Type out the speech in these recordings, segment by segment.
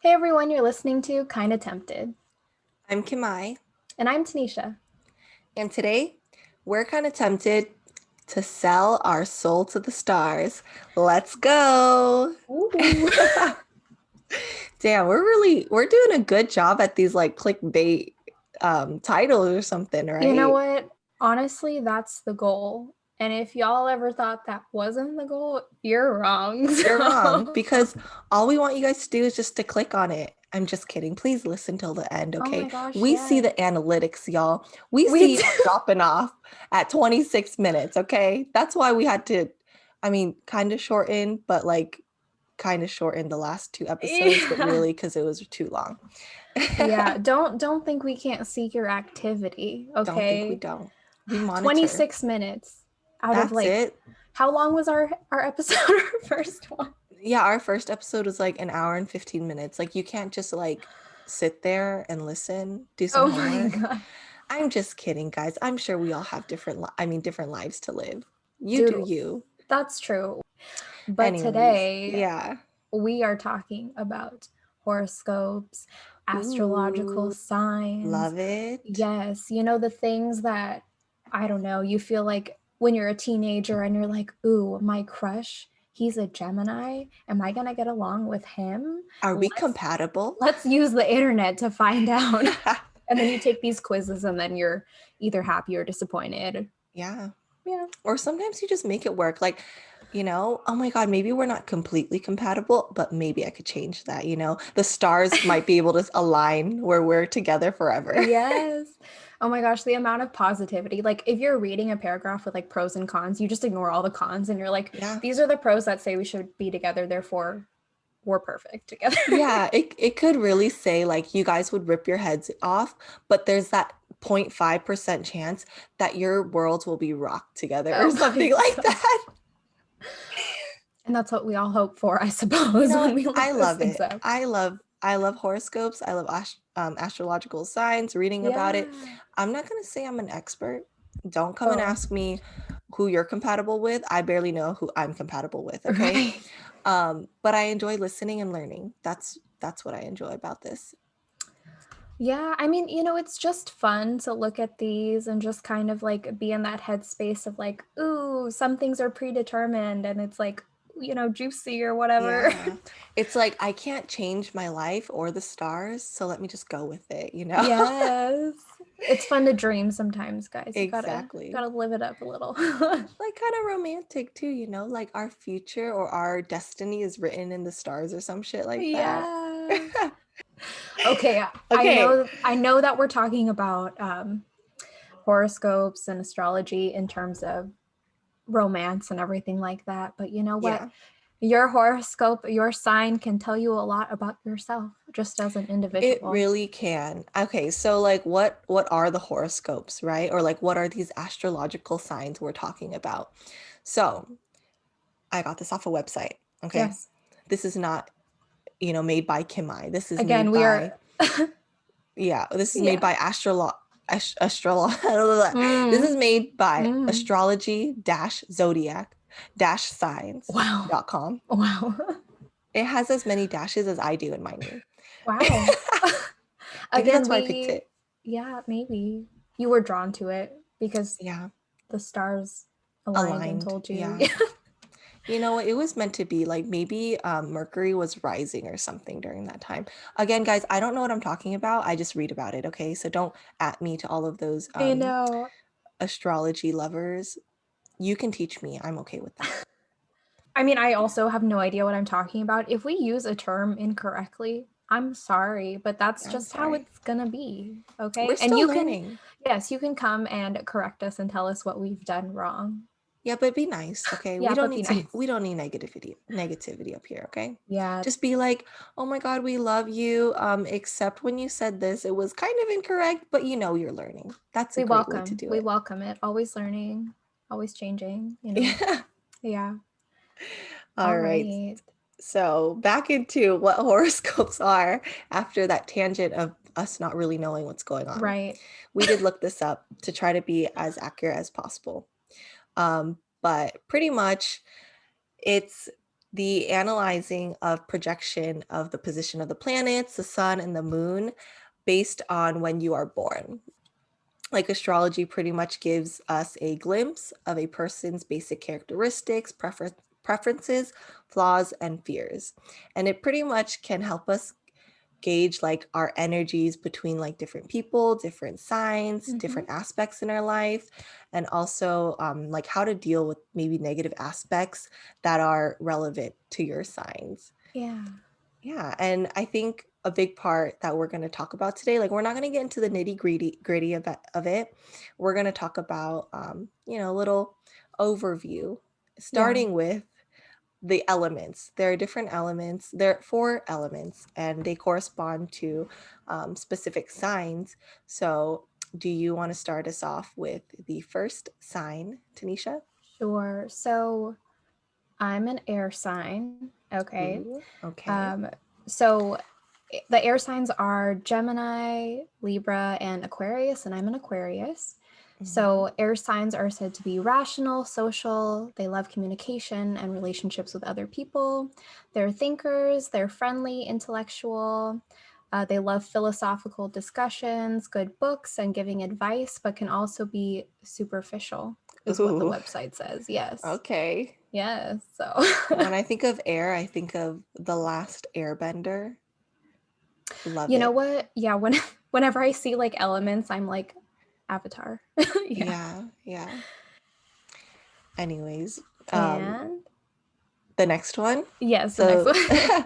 Hey everyone, you're listening to Kinda Tempted. I'm Kim-Mai, And I'm Tanisha. and today we're kind of tempted to sell our soul to the stars. Let's go. Ooh. Damn, we're doing a good job at these like clickbait titles or something, You know right? what? Honestly, that's the goal. And if y'all ever thought that wasn't the goal, you're wrong. You're wrong So, because all we want you guys to do is just to click on it. I'm just kidding. Please listen till the end, oh my okay? gosh, We see yes. the analytics, y'all. We We see do. y'all dropping off at 26 minutes, okay? That's why we had to, kind of shorten, but like kind of shorten the last two episodes, but Yeah. really because it was too long. Yeah, don't think we can't see your activity, Don't think we okay? don't. We monitor. 26 minutes out of That's like it. how long was our episode, our first one? Yeah, our first episode was like an hour and 15 minutes. Like you can't just like sit there and listen, do some Oh my homework. god. I'm just kidding, guys. I'm sure we all have different lives to live. You do Dude, you. that's true. But Anyways, today yeah. we are talking about horoscopes, astrological Ooh, signs. love it. Yes, the things that I don't know, you feel like when you're a teenager and you're like, ooh, my crush, he's a Gemini. Am I gonna get along with him? Are we Let's compatible? let's use the internet to find out. And then you take these quizzes and then you're either happy or disappointed. Yeah. Yeah. Or sometimes you just make it work. Like, oh my God, maybe we're not completely compatible, but maybe I could change that. The stars might be able to align where we're together forever. Yes. Oh my gosh, the amount of positivity. Like if you're reading a paragraph with like pros and cons, you just ignore all the cons and you're like, Yeah. these are the pros that say we should be together, therefore we're perfect together. Yeah, it could really say like you guys would rip your heads off, but there's that 0.5% chance that your worlds will be rocked together or Oh my something like god. that. And that's what we all hope for, I You suppose, know when what? we look I those love things it. up. I love horoscopes. I love astrological signs, reading about it. Yeah. I'm not going to say I'm an expert. Don't come and Oh, ask me who you're compatible with. I barely know who I'm compatible with, okay? right. But I enjoy listening and learning. That's what I enjoy about this. Yeah, I mean, it's just fun to look at these and just kind of like be in that headspace of like, ooh, some things are predetermined and it's like, juicy or whatever. Yeah. It's like I can't change my life or the stars, so let me just go with it? Yes. It's fun to dream sometimes, guys. You gotta Exactly. gotta live it up a little. Like kind of romantic too, like our future or our destiny is written in the stars or some shit like that. Yeah. Okay, I Okay. know I know that we're talking about horoscopes and astrology in terms of romance and everything like that, but you know what? Yeah. Your horoscope, your sign can tell you a lot about yourself just as an It individual. really can. Okay, so like what are the horoscopes, right? Or like what are these astrological signs we're talking about? So, I got this off a website, okay? Yes. This is not, made by Kim-Mai. This is Again, made we by are Yeah, this is made yeah. by this is Mm, made by mm. Wow. astrology-zodiac-signs.com. Wow. It has as many dashes as I do in my name. Wow. Maybe Again, that's why I picked we it. yeah, maybe you were drawn to it because Yeah, the stars aligned and aligned. told you. Yeah. You know what? It was meant to be like maybe Mercury was rising or something during that time. Again, guys, I don't know what I'm talking about. I just read about it, okay? So don't at me to all of those I know. astrology lovers. You can teach me. I'm okay with that. I mean, I also have no idea what I'm talking about. If we use a term incorrectly, I'm sorry, but that's I'm just how sorry. it's gonna be. We're Okay. And still learning. yes, you can come and correct us and tell us what we've done wrong. Yeah, but be nice, okay? Yeah, but be nice. We don't need negativity up here, okay? Yeah, Just be like, "Oh my God, we love you. Except when you said this, it was kind of incorrect, but you're learning." That's a great way to do we it. welcome it. Always learning, always changing. Yeah. Yeah. All All right. right. So, back into what horoscopes are after that tangent of us not really knowing what's going on. Right. We did look this up to try to be as accurate as possible. But pretty much it's the analyzing of projection of the position of the planets, the sun, and the moon based on when you are born. Like astrology pretty much gives us a glimpse of a person's basic characteristics, preferences, flaws, and fears. And it pretty much can help us gauge like our energies between like different people, different signs, Mhm. different aspects in our life, and also like how to deal with maybe negative aspects that are relevant to your signs. Yeah. Yeah, and I think a big part that we're going to talk about today, like we're not going to get into the nitty gritty of it. We're going to talk about, a little overview, Yeah. starting with the elements. There are different elements. There are 4 elements, and they correspond to specific signs. So, do you want to start us off with the first sign, Tanisha? Sure. So I'm an air sign. Okay. Ooh, okay. Um, so the air signs are Gemini, Libra, and Aquarius, and I'm an Aquarius. Mhm. So air signs are said to be rational, social. They love communication and relationships with other people. They're thinkers. They're friendly, intellectual. They love philosophical discussions, good books, and giving advice, but can also be superficial, is what the Ooh, website says. Yes. okay. Yes. So When I think of air, I think of The Last Airbender. Love you know it. what? Yeah, whenever I see like elements, I'm like Avatar. Yeah. Yeah, yeah. Anyways, um, And the next one. yes, the next So one.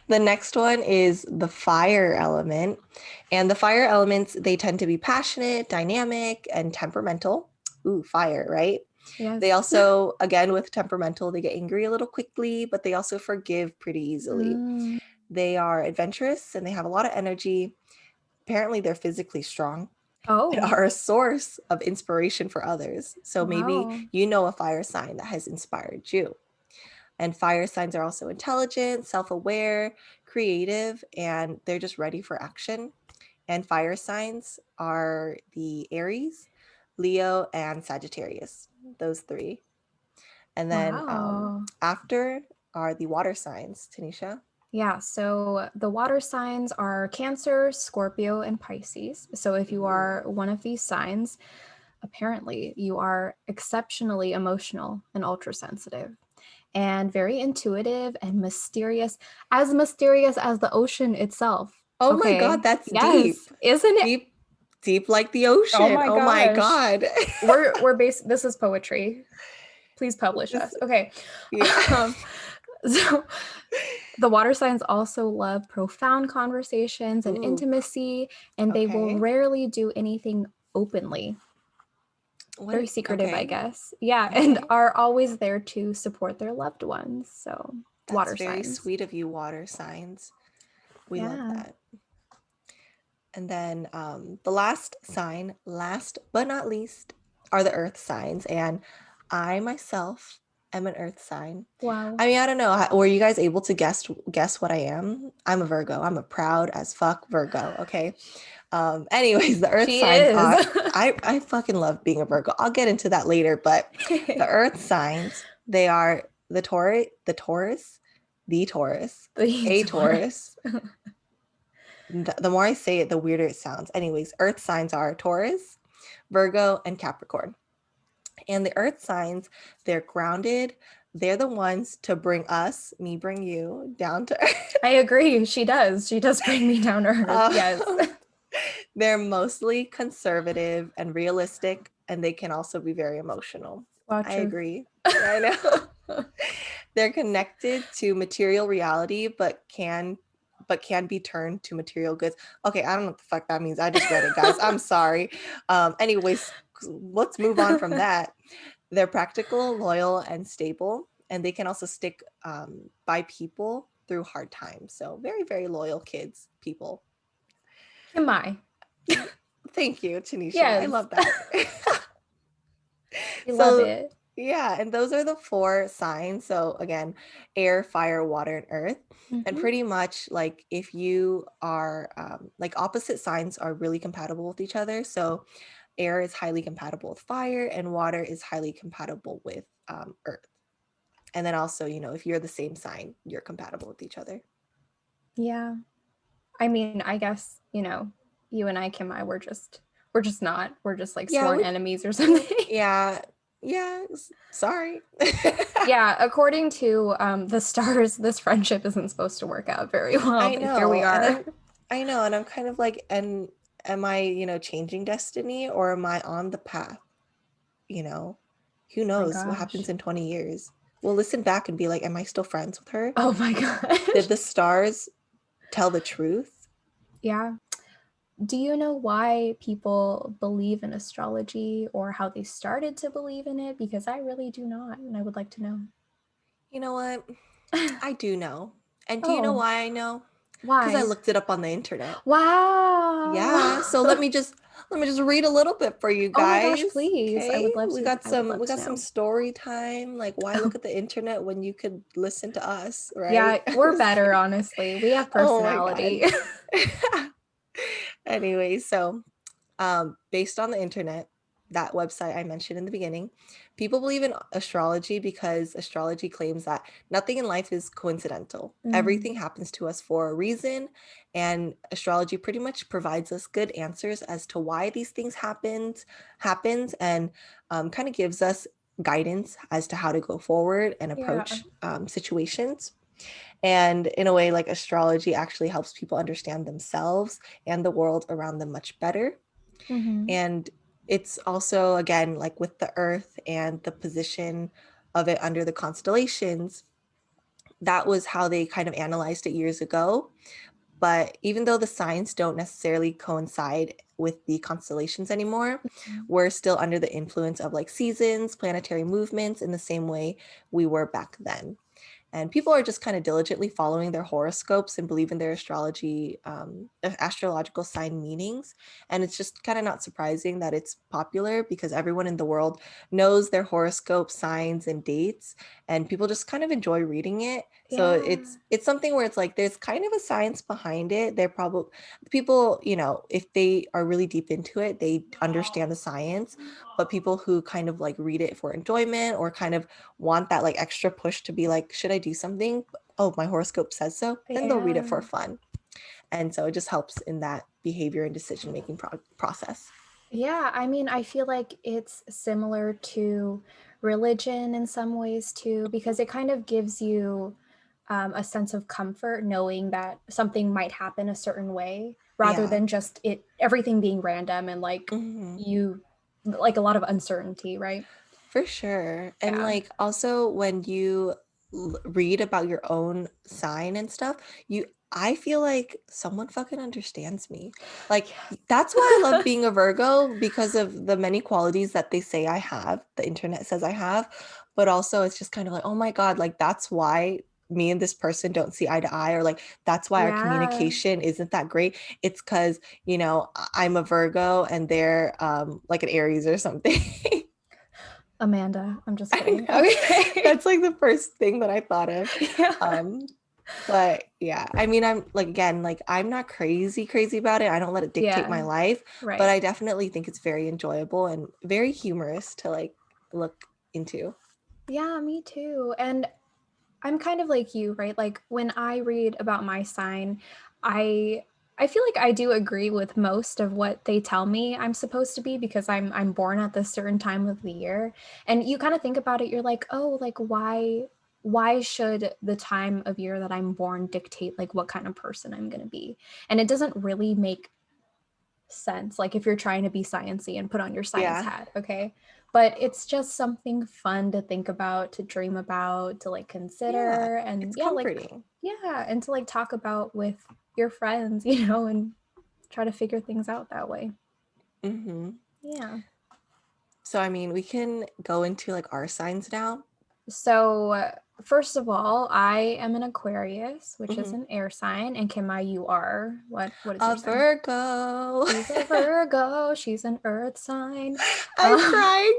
the next one is the fire element. And the fire elements, they tend to be passionate, dynamic, and temperamental. Ooh, fire, right? They Yes. also, again, with temperamental, they get angry a little quickly, but they also forgive pretty easily. Mm. They are adventurous and they have a lot of energy. Apparently, they're physically strong and Oh, are a source of inspiration for others. So maybe wow. you know a fire sign that has inspired you. And fire signs are also intelligent, self aware, creative, and they're just ready for action. And fire signs are the Aries, Leo, and Sagittarius, those 3. And then Wow. after are the water signs, Tanisha. Yeah, so the water signs are Cancer, Scorpio, and Pisces. So if you Ooh. are one of these signs, apparently you are exceptionally emotional and ultra sensitive and very intuitive and mysterious as the ocean itself. Oh my God, Okay. that's Yes. deep. Isn't it? Deep, deep like the Oh ocean. my Oh my gosh. God. We're based this is poetry. Please publish This, us. Okay. yeah. Um, so the water signs also love profound conversations and Ooh, intimacy, and they will okay. rarely do anything openly. Very What? secretive, I Okay. guess. Yeah, and Okay. are always there to support their loved ones. So, That's water very signs. sweet of you, water signs. We love Yeah. that. And then the last sign, last but not least, are the earth signs. And I myself am an earth sign. Wow. I mean, I don't know. Were you guys able to guess what I am? I'm a Virgo. I'm a proud as fuck Virgo. Okay. Anyways, the earth She signs is. are I fucking love being a Virgo. I'll get into that later, but the earth signs, they are the Taurus, The a Taurus. Taurus. The more I say it, the weirder it sounds. Anyways, earth signs are Taurus, Virgo, and Capricorn. And the earth signs, they're grounded. They're the ones to bring us, me bring you, down to earth. I agree. She does. She does bring me down to earth. Yes. Um, they're mostly conservative and realistic, and they can also be very emotional. Wow, I truth. agree. Yeah, I know. They're connected to material reality, but can be turned to material goods. Okay, I don't know what the fuck that means. I just read it, guys. I'm sorry. Anyways, let's move on from that. They're practical, loyal, and stable, and they can also stick by people through hard times. So very, very loyal kids, people. Kim-Mai. Thank you, Tanisha. I Yes. love that. We love So, it. yeah, and those are the 4 signs. So, again, air, fire, water, and earth. And Hmm. pretty much like if you are like opposite signs are really compatible with each other. So, air is highly compatible with fire, and water is highly compatible with earth. And then also, if you're the same sign, you're compatible with each other. Yeah. I mean, I guess, you and I, Kim-Mai, we're just not. We're just like Yeah, sworn enemies or something. yeah, yeah. Sorry. Yeah, according to the stars, this friendship isn't supposed to work out very well, I but here we know, are. and I'm kind of like, and am I, changing destiny, or am I on the path? You know, who My knows what happens gosh. in 20 years? We'll listen back and be like, am I still friends with her? Oh my gosh. Did the stars tell the truth? Yeah. Do you know why people believe in astrology or how they started to believe in it? Because I really do not, and I would like to know. You know what? I do know. And do you know Oh, why I know? Because I why? looked it up on the internet. Yeah, Wow. so let me just read a little bit for you Oh my gosh, guys. please. I would Okay? love We to. got I would some love we to got some know. story time. Like, why look at the internet when you could listen to us, Yeah, right? we're Just better, kidding. honestly. We have Oh my God. personality. Anyway, so based on the internet, that website I mentioned in the beginning, people believe in astrology because astrology claims that nothing in life is coincidental. Mm, Everything happens to us for a reason, and astrology pretty much provides us good answers as to why these things happens, and kind of gives us guidance as to how to go forward and yeah. approach situations. And in a way, like, astrology actually helps people understand themselves and the world around them much better. Hmm. And it's also, again, like with the earth and the position of it under the constellations, that was how they kind of analyzed it years ago. But even though the signs don't necessarily coincide with the constellations anymore, we're still under the influence of like seasons, planetary movements in the same way we were back then. And people are just kind of diligently following their horoscopes and believe in their astrological sign meanings. And it's just kind of not surprising that it's popular because everyone in the world knows their horoscope signs and dates, and people just kind of enjoy reading it. So Yeah. it's something where it's like there's kind of a science behind it. They're probably people, if they are really deep into it, they understand the science. But people who kind of like read it for enjoyment or kind of want that like extra push to be like, should I do something? Oh, my horoscope says so. Then they'll read it Yeah. for fun. And so it just helps in that behavior and decision making process. Yeah, I mean, I feel like it's similar to religion in some ways too, because it kind of gives you a sense of comfort knowing that something might happen a certain way rather Yeah. than just everything being random and like Hmm. you like a lot of uncertainty, right? For sure. And Yeah. like also when you read about your own sign and stuff, I feel like someone fucking understands me. Like, that's why I love being a Virgo, because of the many qualities that they say I have, the internet says I have, but also it's just kind of like, oh my God, like that's why me and this person don't see eye to eye, or like that's why our Yeah. communication isn't that great. It's because, I'm a Virgo and they're like an Aries or something. Amanda, I'm just I kidding. know. Okay. That's like the first thing that I thought of. Yeah. Um, but yeah, I mean, I'm like, again, like I'm not crazy, crazy about it. I don't let it dictate Yeah. my life, but Right. I definitely think it's very enjoyable and very humorous to like look into. Yeah, me too. And I'm kind of like you, right? Like when I read about my sign, I I feel like I do agree with most of what they tell me I'm supposed to be because I'm born at this certain time of the year. And you kind of think about it, you're like, "Oh, like why should the time of year that I'm born dictate like what kind of person I'm going to be?" And it doesn't really make sense like if you're trying to be sciencey and put on your science Yeah. hat, okay? But it's just something fun to think about, to dream about, to like Yeah. consider, and It's yeah, like comforting. yeah, and to like talk about with your friends, and try to figure things out that way. Hmm. Yeah. So, I mean, we can go into like our signs now. So, first of all, I am an Aquarius, which is Hmm. an air sign, and Kim-Mai, you are what is A your sign? Virgo. She's a Virgo. She's an earth sign. I'm Um, crying.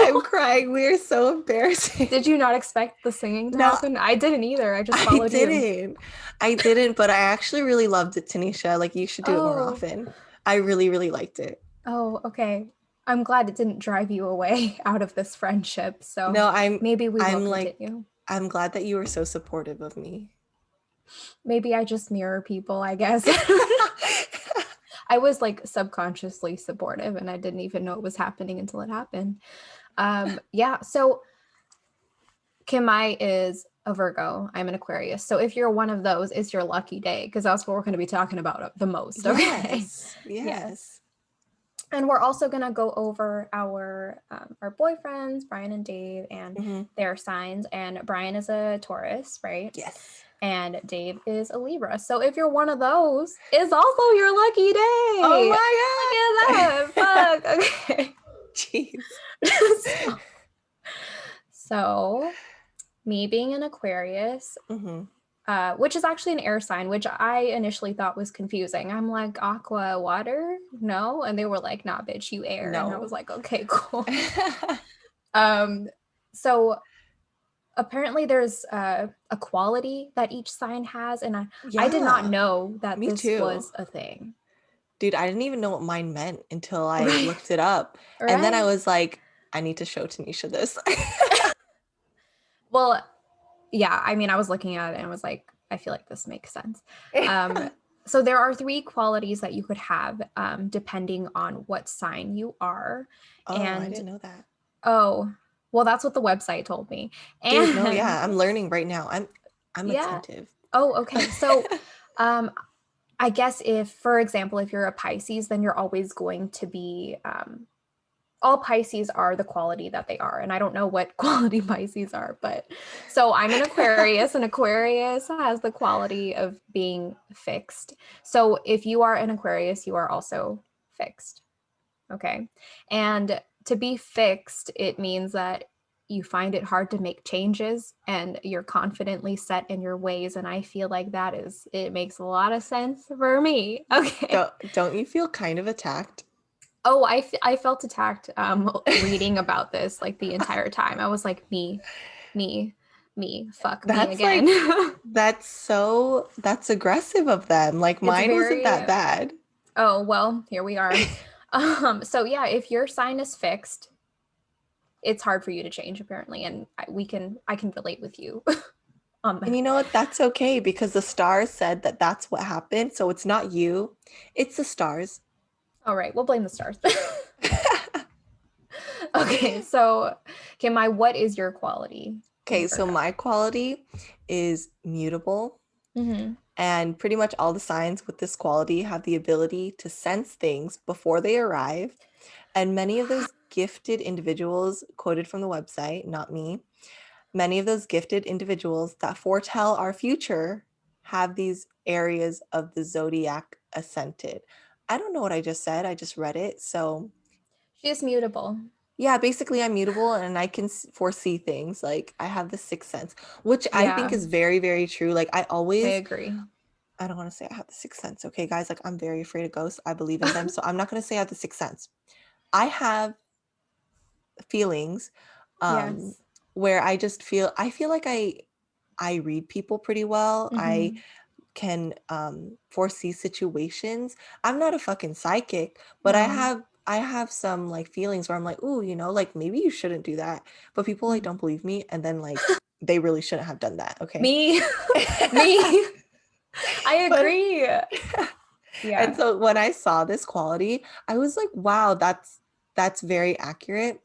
I'm crying. We are so embarrassing. Did you not expect the singing to No, happen? I didn't either. I just I followed you. didn't. I didn't, but I actually really loved it, Tanisha. Like, you should do it more Oh, often. I really, really liked it. oh, okay. I'm glad it didn't drive you away out of this friendship. So No, I'm maybe we will I'm like continue. I'm glad that you were so supportive of me. Maybe I just mirror people, I guess. I was like subconsciously supportive and I didn't even know it was happening until it happened. Yeah, so Kim-Mai is a Virgo. I'm an Aquarius. So if you're one of those, it's your lucky day because that's what we're going to be talking about the most. Okay. Yes, Yes. yes. And we're also going to go over our boyfriends, Brian and Dave, and Hmm. their signs. And Brian is a Taurus, right? Yes. And Dave is a Libra. So if you're one of those, it's also your lucky Oh day. Look my at that. Fuck. Okay. God. Jeez. So me being an Aquarius, Hmm. which is actually an air sign, which I initially thought was confusing. I'm like, aqua, water? No. And they were like, nah, bitch, you air. And I was No. like, okay, cool. Um, so apparently there's a quality that each sign has. And I did not Yeah, know that me this too. was a thing. Dude, I didn't even know what mine meant until I Right. looked it up. And then I Right. was like, I need to show Tanisha this. Well, yeah, I mean, I was looking at it and was like, I feel like this makes sense. Um, so there are three qualities that you could have depending on what sign you are. Oh, I And didn't know that. oh, well, that's what the website told me. Dude, no, And yeah, I'm learning right now. I'm yeah. attentive. Oh, okay. So um, I guess if, for example, if you're a Pisces, then you're always going to be all Pisces are the quality that they are. And I don't know what quality Pisces are, but so I'm an Aquarius, and Aquarius has the quality of being fixed. So if you are an Aquarius, you are also fixed. Okay. And to be fixed, it means that you find it hard to make changes and you're confidently set in your ways. And I feel like it makes a lot of sense for me. Okay. Don't you feel kind of attacked? Oh, I felt attacked reading about this like the entire time. I was like, me, fuck me That's again. like that's aggressive of them. Like It's mine wasn't very, that bad. oh, well, here we are. So yeah, if your sign is fixed, it's hard for you to change apparently, and I can relate with you on And that. you know what? That's okay because the stars said that that's what happened. So it's not you, it's the stars. All right, we'll blame the stars. Okay, so Kim, what is your quality in Okay, so Virgo? my quality is mutable. Mm-hmm. And pretty much all the signs with this quality have the ability to sense things before they arrive. And many of those gifted individuals, quoted from the website, not me, many of those gifted individuals that foretell our future have these areas of the zodiac ascended. I don't know what I just said. I just read it. So, She's mutable. yeah, basically, I'm mutable and I can foresee things. Like, I have the sixth sense, which I think Yeah, is very, very true. Like, I I agree. don't want to say I have the sixth sense. Okay, guys, like, I'm very afraid of ghosts. I believe in them. So, I'm not going to say I have the sixth sense. I have feelings um Yes. where I feel like I read people pretty well. I Mm-hmm. can foresee situations. I'm not a fucking psychic, but No. I have some like feelings where I'm like, "Ooh, you know, like maybe you shouldn't do that." But people like Mm. don't believe me and then like they really shouldn't have done that, okay? Me, me. I But agree. and Yeah. so when I saw this quality, I was like, "Wow, that's very accurate."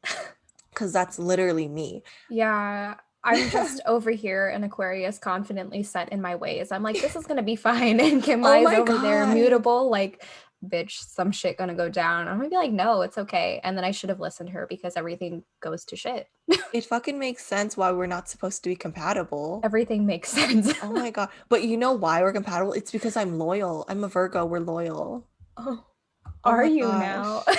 Because that's literally me. Yeah. I'm just over here an Aquarius confidently set in my ways. I'm like, this is gonna be fine. And Kim Oh Mai's my over there God. mutable, like, bitch, some shit gonna go down. I'm gonna be like, no, it's okay. And then I should have listened to her because everything goes to shit. It fucking makes sense why we're not supposed to be compatible. Everything makes sense. Oh my God. But you know why we're compatible? It's because I'm loyal. I'm a Virgo. We're loyal. Oh, Oh are my you now? gosh.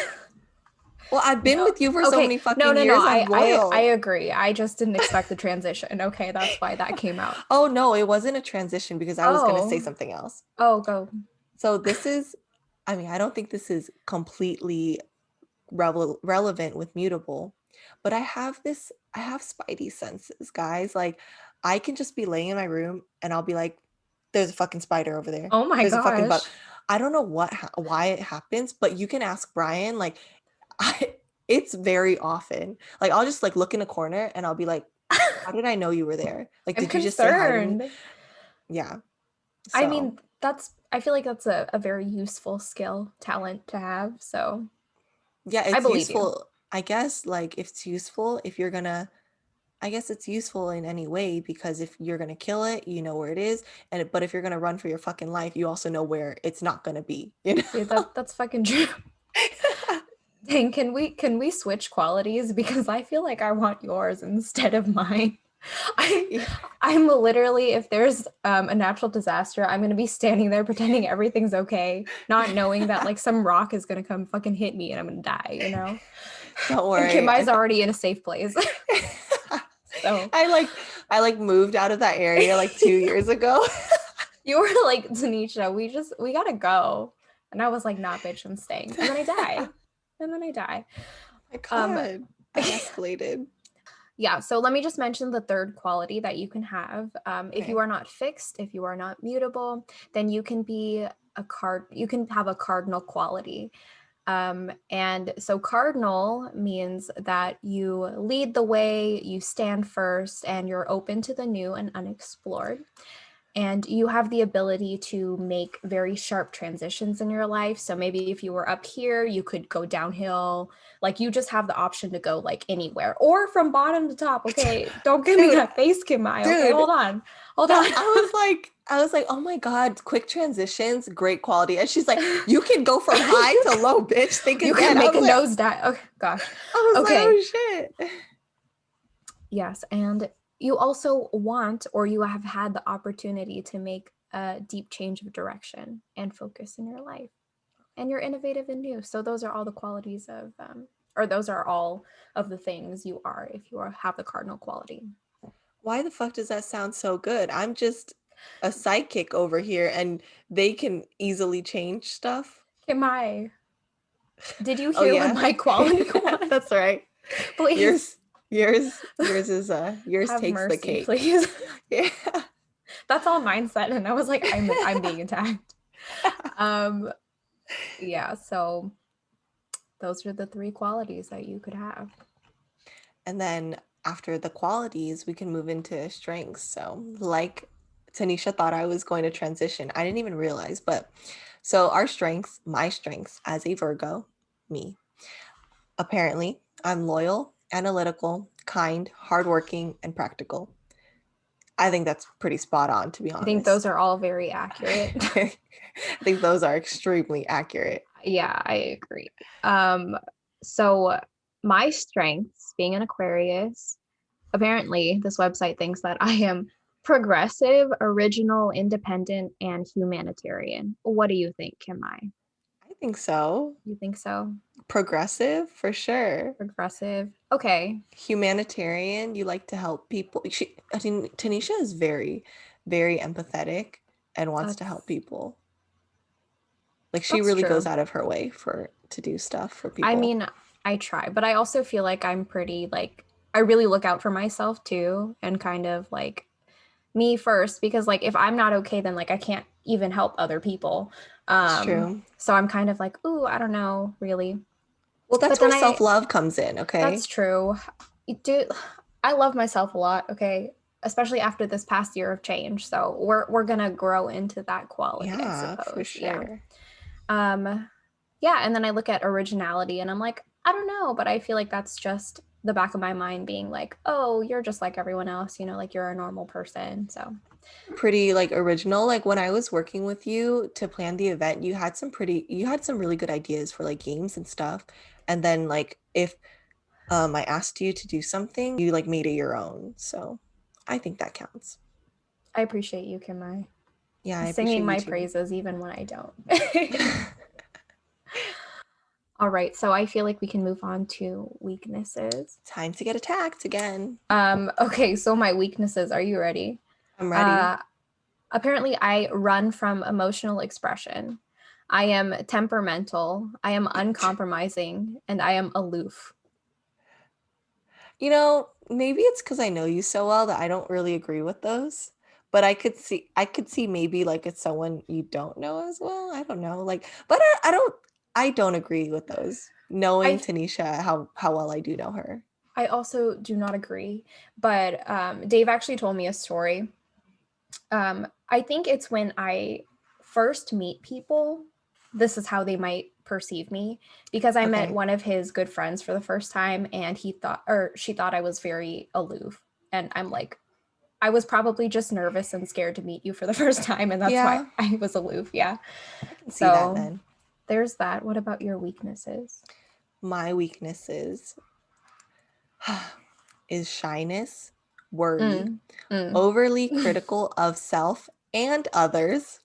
Well, I've been No. with you for so Okay. many No, fucking no, no. years. I'm I loyal. agree. I just didn't expect the transition. Okay, that's why that came out. Oh no, it wasn't a transition because I was gonna say Oh. something else. Oh, go. So this is, I mean, I don't think this is completely relevant with mutable, but I have spidey senses, guys. Like I can just be laying in my room and I'll be like, there's a fucking spider over there. Oh my There's a fucking bug. gosh. I don't know why it happens, but you can ask Brian. Like, I it's very often. Like I'll just like look in a corner and I'll be like, How did I know you were there? Like, I'm did you just say hi to me? concerned. Yeah. I So mean, I feel like that's a very useful skill, talent to have. So yeah, I it's believe you. useful. I guess like if it's useful, if you're gonna, I guess it's useful in any way because if you're gonna kill it, you know where it is. But if you're gonna run for your fucking life, you also know where it's not gonna be, you Dude, know? that's fucking true. Dang, can we switch qualities? Because I feel like I want yours instead of mine. I'm Yeah. I'm literally, if there's a natural disaster, I'm gonna be standing there pretending everything's okay, not knowing that like some rock is gonna come fucking hit me and I'm gonna die, you know? Don't And worry. Kim-Mai's already in a safe place. So I like I like moved out of that area like 2 years ago. you were like, Tanisha, we gotta go. And I was like, nah, bitch, I'm staying. And then I die. And then I die. My Um God, that escalated. Yeah, so let me just mention the third quality that you can have. If you Okay. are not fixed, if you are not mutable, then you can have a cardinal quality. And so cardinal means that you lead the way, you stand first, and you're open to the new and unexplored. And you have the ability to make very sharp transitions in your life. So maybe if you were up here, you could go downhill. Like you just have the option to go like anywhere or from bottom to top. Okay. Don't give me Dude, that face, Kim-Mai. Okay. dude, Hold on. Hold no, on. I was like, oh my God, quick transitions, great quality. And she's like, you can go from high to low, bitch. Think You can again. I make was a like, nosedive. Okay. Gosh. Okay. oh shit. Yes. And you also want, or you have had the opportunity to make a deep change of direction and focus in your life. And you're innovative and new. So those are all the qualities of, or those are all of the things you are if have the cardinal quality. Why the fuck does that sound so good? I'm just a sidekick over here and they can easily change stuff. Kim-Mai, did you Oh hear what yeah. my quality was? That's right. Please Yours have takes the mercy, cake. please. Yeah. That's all mine said, and I was like, I'm being attacked. Um, yeah. So those are the three qualities that you could have. And then after the qualities, we can move into strengths. So, like Tanisha thought I was going to transition. I didn't even realize, but so our strengths, my strengths as a Virgo, me. Apparently, I'm loyal, analytical, kind, hardworking, and practical. I think that's pretty spot on, to be I think those honest. are all very accurate. I think those are extremely accurate. Yeah, I agree. Um, so my strengths, being an Aquarius, apparently this website thinks that I am progressive, original, independent, and humanitarian. What do you think, Kim-Mai? I think so. You think so? Progressive for sure. Progressive. Okay. Humanitarian, you like to help people. I think Tanisha is very, very empathetic and wants to help That's people. Like she that's really goes true. out of her way for to do stuff for I people. mean, I try, but I also feel like I'm pretty like I really look out for myself too and kind of like me first because like if I'm not okay then like I can't even help other people. It's true. So I'm kind of like, "Ooh, I don't know, really." Well, that's But where then I self-love comes in, that's okay? true. Do I love myself a lot, okay? Especially after this past year of change. So we're gonna grow into that quality, I Yeah, for suppose. Yeah. sure. Um, yeah, and then I look at originality and I'm like, I don't know, but I feel like that's just the back of my mind being like, oh, you're just like everyone else, like you're a normal person. So Pretty like original. Like when I was working with you to plan the event, you had some really good ideas for like games and stuff. And then like if I asked you to do something, you like made it your own. So I think that counts. I appreciate you, Kim-Mai. Yeah, I Singing appreciate you my too. praises even when I don't. All right, so I feel like we can move on to weaknesses. Time to get attacked again. Okay, so my weaknesses, are you ready? I'm ready. Uh, Apparently, I run from emotional expression. I am temperamental, I am uncompromising, and I am aloof. Maybe it's because I know you so well that I don't really agree with those. But I could see maybe like it's someone you don't know as well. I don't know. Like, but I don't agree with those. Knowing I Tanisha, how well I do know her. I also do not agree. But Dave actually told me a story. I think it's when I first meet people, this is how they might perceive me, because I met Okay. one of his good friends for the first time, and he thought, or she thought, I was very aloof. And I'm like, I was probably just nervous and scared to meet you for the first time, and that's why Yeah, I was aloof. Yeah. I can see that So then. there's that. What about your weaknesses? My weaknesses is shyness, worry, Mm. Mm. overly critical of self and others,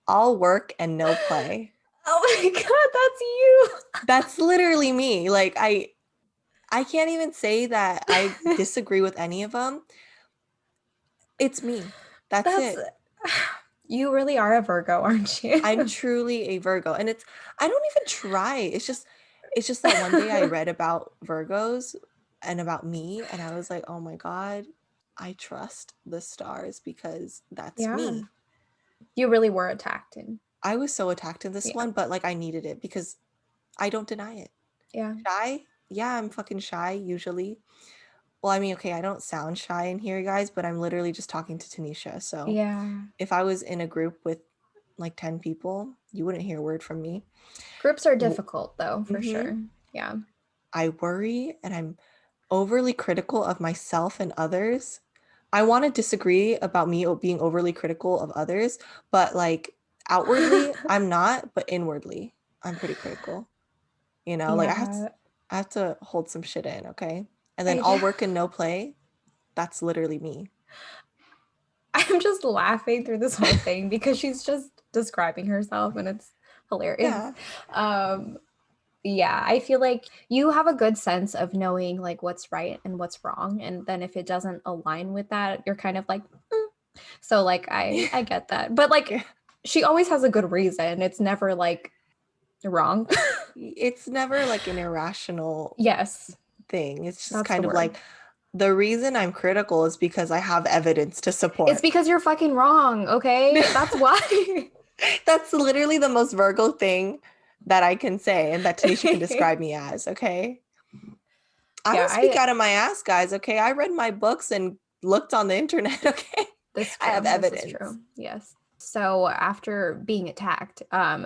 all work and no play. Oh my God, that's you. That's literally me. Like I can't even say that I disagree with any of them. It's me. That's That's, it. you really are a Virgo, aren't you? I'm truly a Virgo, and it's I don't even try. It's just that one day I read about Virgos and about me, and I was like, "Oh my God, I trust the stars because that's Yeah. me." You really were attacked. And I was so attacked in this yeah. one, but like I needed it because I don't deny it. Yeah. Shy? Yeah, I'm fucking shy usually. Well, I mean, okay, I don't sound shy in here, guys, but I'm literally just talking to Tanisha. So Yeah. if I was in a group with like 10 people, you wouldn't hear a word from me. Groups are difficult though, for Mm-hmm. sure. Yeah. I worry and I'm overly critical of myself and others. I want to disagree about me being overly critical of others, but like outwardly, I'm not, but inwardly, I'm pretty critical. Like Yeah. I have to hold some shit in, okay? And then I all work and no play, that's literally me. I'm just laughing through this whole thing because she's just describing herself and it's hilarious. Yeah. Um yeah, I feel like you have a good sense of knowing like what's right and what's wrong, and then if it doesn't align with that, you're kind of like so like I get that. But like Yeah. she always has a good reason. It's never like wrong. It's never like an irrational Yes, thing. It's just that's the kind of word. like the reason I'm critical is because I have evidence to It's support. because you're fucking wrong, okay? That's why. That's literally the most Virgo thing that I can say and that Tanisha can describe me as, okay? I Yeah, don't speak out of my ass, guys, okay? I read my books and looked on the internet, okay? this I have true. This is evidence. true. Yes. So after being attacked,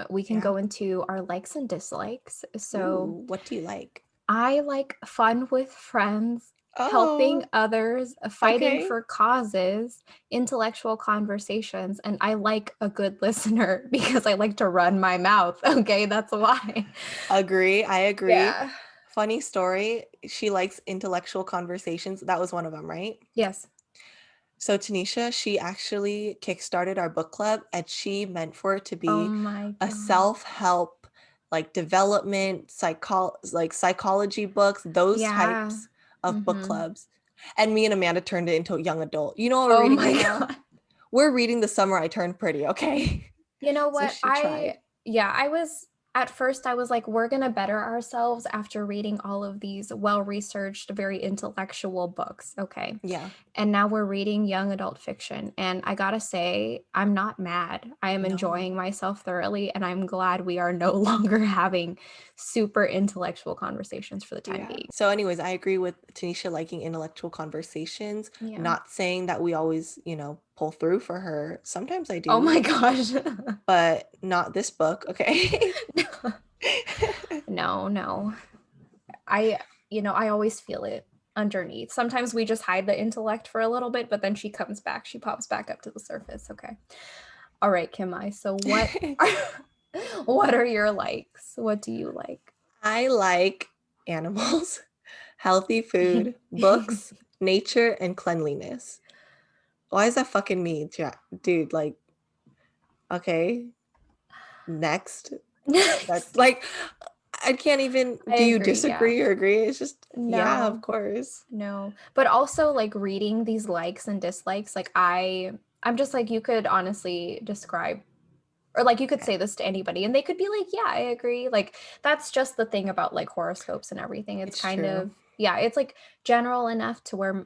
we can Yeah. go into our likes and dislikes. So Ooh, what do you like? I like fun with friends, helping Oh, others, fighting okay. for causes, intellectual conversations, and I like a good listener because I like to run my mouth. Okay, that's why. Agree. I agree. Yeah. Funny story. She likes intellectual conversations. That was one of them, right? Yes. So Tanisha, she actually kickstarted our book club and she meant for it to Oh be my a God. self-help, like development, psychology books, those Yeah. types of book Mm-hmm. clubs. And me and Amanda turned it into a young adult. You know what we're Oh reading my right now? God. We're reading The Summer I Turned Pretty, okay? You know So what? she tried. Yeah, I was at first I was like, we're gonna better ourselves after reading all of these well-researched, very intellectual books. Okay. Yeah. And now we're reading young adult fiction. And I gotta say, I'm not mad. I am No. enjoying myself thoroughly, and I'm glad we are no longer having super intellectual conversations for the time Yeah. being. So, anyways, I agree with Tanisha liking intellectual conversations, Yeah. not saying that we always, pull through for her. Sometimes I Oh do, my gosh. but not this book, okay? No, no. I always feel it underneath. Sometimes we just hide the intellect for a little bit, but then she comes back. She pops back up to the surface. Okay. All right, Kim-Mai. So what are your likes? What do you like? I like animals, healthy food, books, nature, and cleanliness. Why is that fucking me, dude? Like, okay, next. That's Next. like, I can't even. I Do you agree. Yeah. disagree or agree? It's just, yeah, of No. course. No. But also like reading these likes and dislikes, like I'm just like you could honestly describe, or like you could say this to anybody and they could be like, yeah, I agree. Like that's just the thing about like horoscopes and everything. It's It's kind true. of, yeah, it's like general enough to where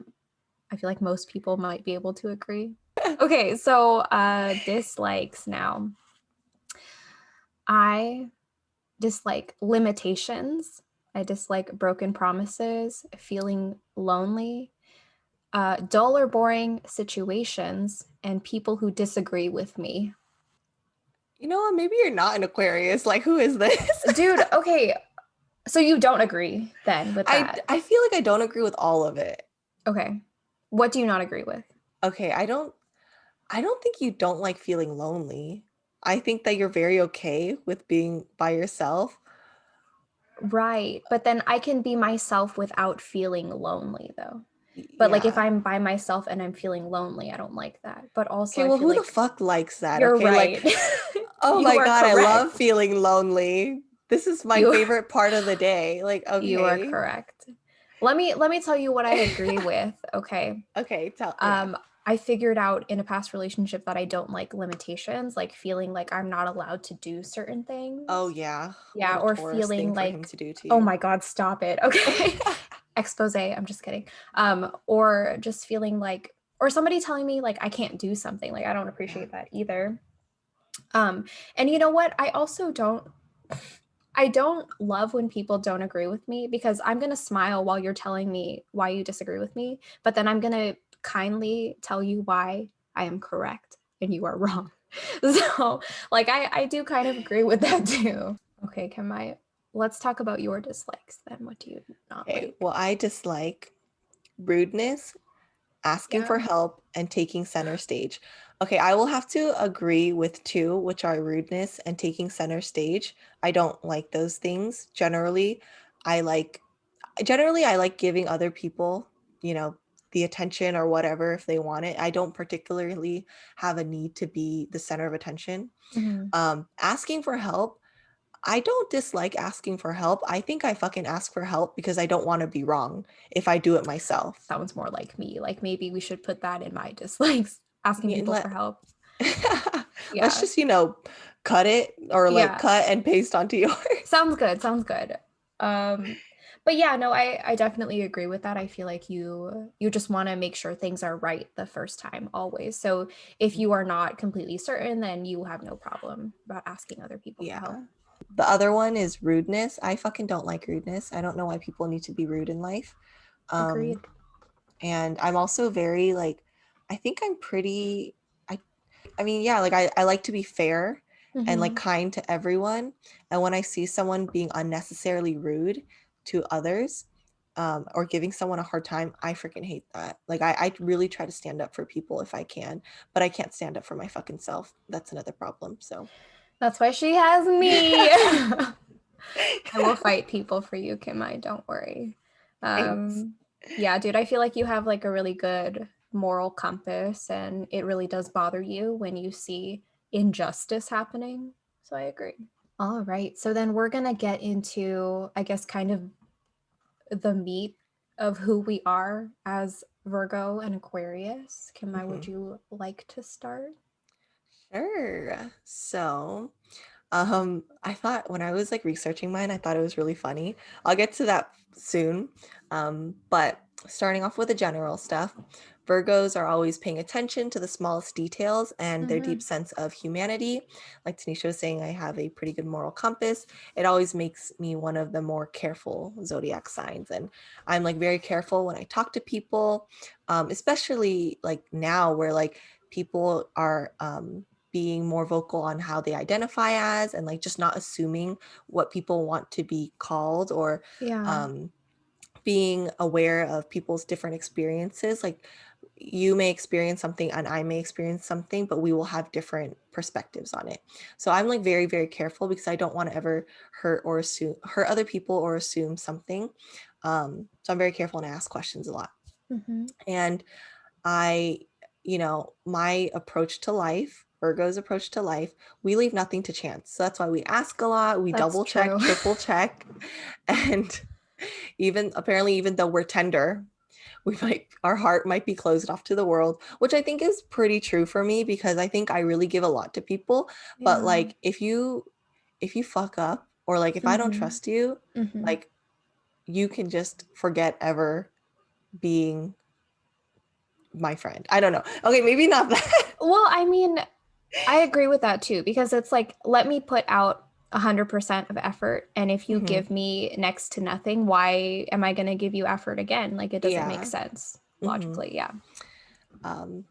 I feel like most people might be able to agree. Okay, so dislikes now. I dislike limitations. I dislike broken promises, feeling lonely, dull or boring situations, and people who disagree with me. You know what? Maybe you're not an Aquarius. Like, who is this? Dude, okay. So you don't agree then with that? I feel like I don't agree with all of it. Okay. What do you not agree with? Okay, I don't think you don't like feeling lonely. I think that you're very okay with being by yourself. Right. But then I can be myself without feeling lonely though. But like if Yeah. I'm by myself and I'm feeling lonely, I don't like that. But also Okay, I well, feel who the like fuck likes that? you're Okay, like, right. oh You my are God, I love correct. feeling lonely. This is my You favorite part of the day. Like, you are okay. correct. Let me tell you what I agree with, okay? Okay, yeah. Um, I figured out in a past relationship that I don't like limitations, like feeling like I'm not allowed to do certain Oh things. yeah. What Yeah, a or Taurus thing feeling for him like, to do to oh you. my God, stop it. Okay. Expose, I'm just kidding. Or just feeling like, or somebody telling me like I can't do something. Like I don't Yeah. appreciate that either. Um, and you know what? I don't love when people don't agree with me because I'm going to smile while you're telling me why you disagree with me, but then I'm going to kindly tell you why I am correct and you are wrong. So, like, I do kind of agree with that too. Okay, let's talk about your dislikes then. What do you not Okay, like? well, I dislike rudeness, asking for Yeah. help, and taking center stage. Okay, I will have to agree with two, which are rudeness and taking center stage. I don't like those things. I like I like giving other people, you know, the attention or whatever if they want it. I don't particularly have a need to be the center of attention. Mhm. Asking for help, I don't dislike asking for help. I think I fucking ask for help because I don't want to be wrong if I do it myself. Sounds more like me. Like maybe we should put that in my dislikes, asking Yeah, people for help. let's Yeah. just, cut it or like Yeah. cut and paste onto yours. Sounds good. Sounds good. Um, but yeah, no, I definitely agree with that. I feel like you just want to make sure things are right the first time always. So if you are not completely certain, then you have no problem about asking other people for help. Yeah. The other one is rudeness. I fucking don't like rudeness. I don't know why people need to be rude in life. Agreed. Um, and I'm also very like, I think I'm pretty, I, I mean, yeah, like I like to be fair and like Hmm. kind to everyone. And when I see someone being unnecessarily rude to others, or giving someone a hard time, I freaking hate that. Like I really try to stand up for people if I can, but I can't stand up for my fucking self. That's another problem. So That's why she has me. I will fight people for you, Kim-Mai, don't worry. thanks. Yeah, dude, I feel like you have like a really good moral compass and it really does bother you when you see injustice happening. So I agree. All right. So then we're going to get into, I guess, kind of the meat of who we are as Virgo and Aquarius. Kim-Mai, would Mhm. you like to start? Sure. So, I thought when I was like researching mine, I thought it was really funny. I'll get to that soon. But starting off with the general stuff, Virgos are always paying attention to the smallest details and their deep Hmm. sense of humanity. Like Tanisha was saying, I have a pretty good moral compass. It always makes me one of the more careful zodiac signs. And I'm like very careful when I talk to people, especially like now where like people are being more vocal on how they identify as and like just not assuming what people want to be called or Yeah. um, being aware of people's different experiences. Like you may experience something and I may experience something, but we will have different perspectives on it. So I'm like very, very careful because I don't want to ever hurt other people or assume something. So I'm very careful and I ask questions a lot. Hmm. And I, my approach to life, Virgo's approach to life, we leave nothing to chance. So that's why we ask a lot, we That's double check, true. triple check. And even apparently, even though we're tender, our heart might be closed off to the world, which I think is pretty true for me because I think I really give a lot to people. But Yeah. like if you fuck up or like if I don't Hmm. trust you, Hmm. like you can just forget ever being my friend. I don't know. Okay, maybe not that. Well, I mean, I agree with that too, because it's like, let me put out 100% of effort. And if you Hmm. give me next to nothing, why am I going to give you effort again? Like, it doesn't make Yeah. sense Hmm. logically. Yeah.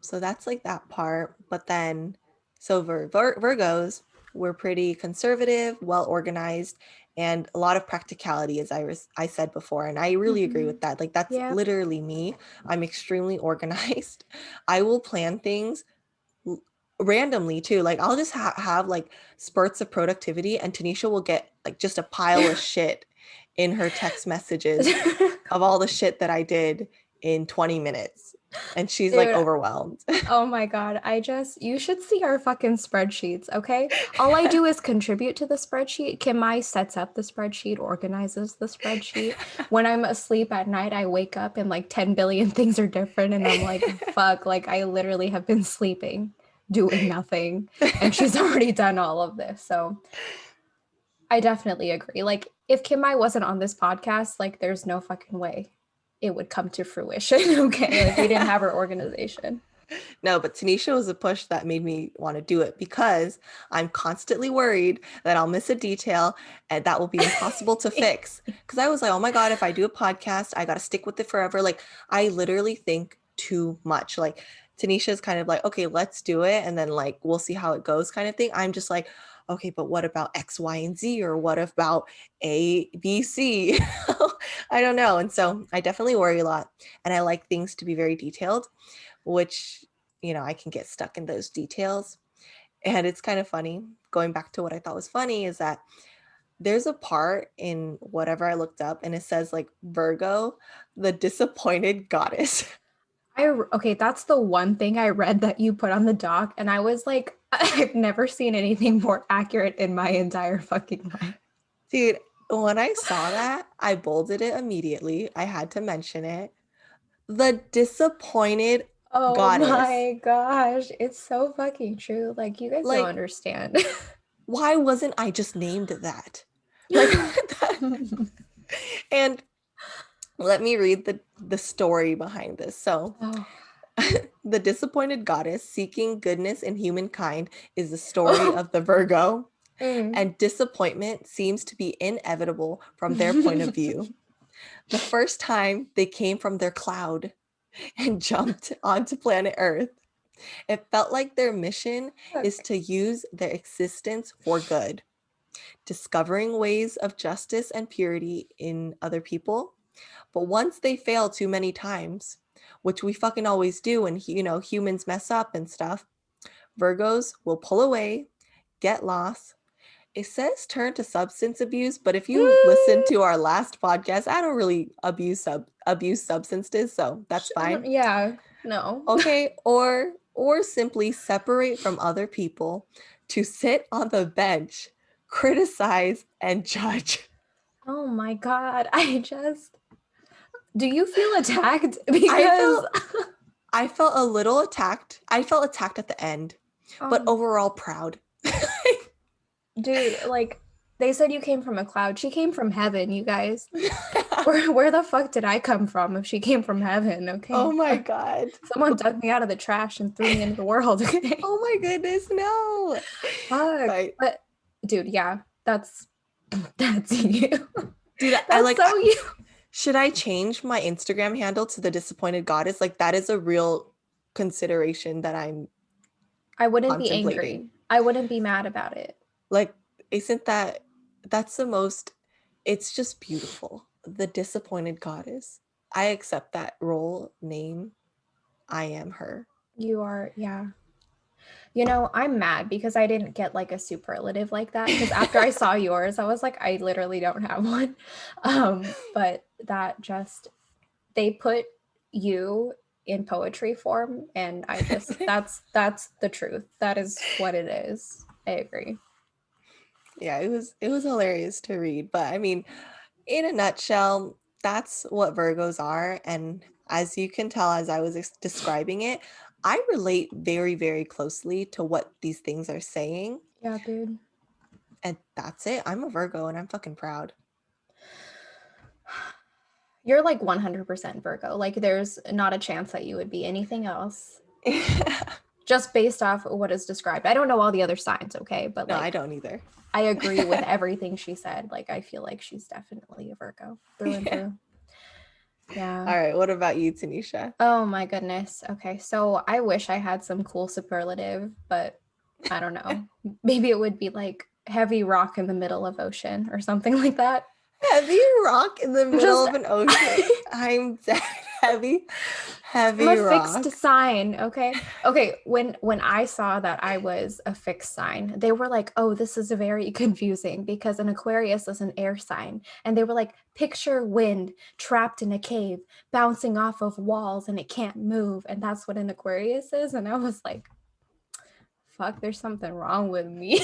So that's like that part. But then, so Virgos, we're pretty conservative, well organized, and a lot of practicality, as I said before. And I really agree Hmm. with that. Like, that's Yep. literally me. I'm extremely organized. I will plan things l- randomly too. Like, I'll just have like spurts of productivity, and Tanisha will get like just a pile of shit in her text messages of all the shit that I did in 20 minutes. And she's like Dude, overwhelmed. oh my God. You should see our fucking spreadsheets, okay? All I do is contribute to the spreadsheet. Kim-Mai sets up the spreadsheet, organizes the spreadsheet. When I'm asleep at night, I wake up and like 10 billion things are different. And I'm like, fuck, like I literally have been sleeping, doing nothing. And she's already done all of this. So I definitely agree. Like, if Kim-Mai wasn't on this podcast, like, there's no fucking way it would come to fruition, okay? Like, we didn't have our organization. No, but Tanisha was a push that made me want to do it because I'm constantly worried that I'll miss a detail and that will be impossible to fix. Because I was like, oh my God, if I do a podcast, I got to stick with it forever. Like, I literally think too much. Like, Tanisha's kind of like, okay, let's do it. And then, like, we'll see how it goes, kind of thing. I'm just like, okay, but what about X, Y, and Z? Or what about A, B, C? I don't know. And so I definitely worry a lot. And I like things to be very detailed, which, I can get stuck in those details. And it's kind of funny. Going back to what I thought was funny is that there's a part in whatever I looked up and it says like Virgo, the disappointed goddess. Okay, that's the one thing I read that you put on the doc, and I was like, I've never seen anything more accurate in my entire fucking life. Dude, when I saw that, I bolded it immediately. I had to mention it. The disappointed Oh goddess. my gosh, it's so fucking true. Like, you guys don't Like, understand. why wasn't I just named that? Like, and let me read the story behind this. So, Oh. the disappointed goddess seeking goodness in humankind is the story Oh. of the Virgo, Mm. and disappointment seems to be inevitable from their point of view. The first time they came from their cloud and jumped onto planet Earth, it felt like their mission is Okay. to use their existence for good, discovering ways of justice and purity in other people. But once they fail too many times, which we fucking always do when humans mess up and stuff, Virgos will pull away, get lost. It says turn to substance abuse, but if you listen to our last podcast, I don't really abuse substances, so that's fine. Yeah, no. Okay, or simply separate from other people to sit on the bench, criticize and judge. Oh my God. Do you feel attacked? I Because, felt I felt a little attacked. I felt attacked at the end, but um, overall proud. dude, like, they said you came from a cloud. She came from heaven, you guys. Where the fuck did I come from if she came from heaven? Oh Okay. my God. Someone dug me out of the trash and threw me into the world. Okay. Oh my goodness, no. Fuck. But But dude, yeah, that's you. dude, I That's like so you. should I change my Instagram handle to the disappointed goddess? Like, that is a real consideration that I'm I wouldn't be contemplating. angry. I wouldn't be mad about it. Like, isn't that's the most, it's just beautiful. The disappointed goddess. I accept that role name. I am her. You are, yeah. I'm mad because I didn't get like a superlative like that. Because after I saw yours, I was like, I literally don't have one. But that just they put you in poetry form, and that's the truth. That is what it is. I agree. Yeah, it was hilarious to read, but I mean, in a nutshell, that's what Virgos are. And as you can tell, as I was describing it, I relate very, very closely to what these things are saying. Yeah, dude. And that's it. I'm a Virgo and I'm fucking proud. You're like 100% Virgo. Like there's not a chance that you would be anything else. just based off what is described. I don't know all the other signs, okay? But No, I like don't either. I agree with everything she said. Like I feel like she's definitely a Virgo through and Yeah. through. Yeah. All right. What about you, Tanisha? Oh my goodness. Okay. So I wish I had some cool superlative, but I don't know. Maybe it would be like heavy rock in the middle of ocean or something like that. Heavy rock in the middle Just of an ocean. I'm dead. Heavy, I'm heavy a fixed rock. sign, okay? Okay, when I saw that I was a fixed sign, they were like, "Oh, this is very confusing because an Aquarius is an air sign." And they were like, "Picture wind trapped in a cave, bouncing off of walls and it can't move." And that's what an Aquarius is, and I was like, "Fuck, there's something wrong with me."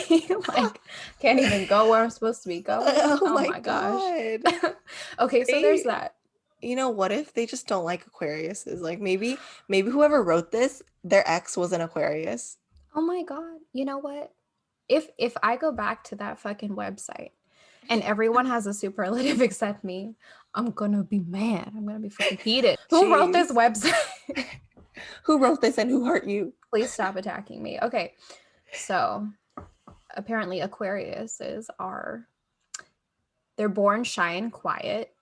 Like, can't even go where I'm supposed to be going. Oh Oh my my gosh. God. Okay, so there's They, that. what if they just don't like Aquariuses? Like maybe whoever wrote this, their ex was an Aquarius. Oh my god. You know what? If I go back to that fucking website and everyone has a superlative except me, I'm gonna be mad. I'm gonna be fucking heated. Who wrote this Jeez. website? Who wrote this and who hurt you? Please stop attacking me. Okay, so apparently Aquariuses are they're born shy and quiet,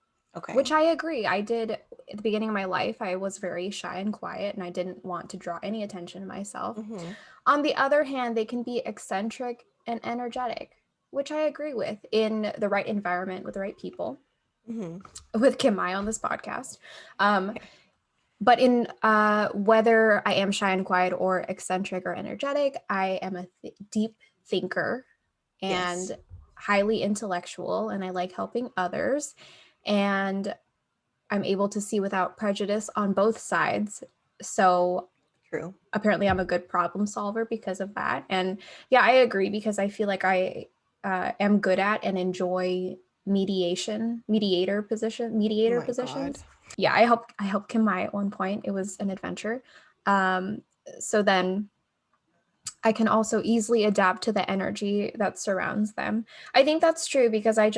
which Okay. I agree. I did at the beginning of my life. I was very shy and quiet, and I didn't want to draw any attention to myself. Mm-hmm. On the other hand, they can be eccentric and energetic, which I agree with in the right environment with the right people, Mm-hmm. with Kim-Mai on this podcast. Um, but in whether I am shy and quiet or eccentric or energetic, I am a deep thinker Yes. and highly intellectual, and I like helping others. And I'm able to see without prejudice on both sides. So True. apparently I'm a good problem solver because of that. And yeah, I agree because I feel like I am good at and enjoy Oh mediator my God. positions. Yeah, I helped Kim Mai at one point. It was an adventure. Um, so then I can also easily adapt to the energy that surrounds them. I think that's true because I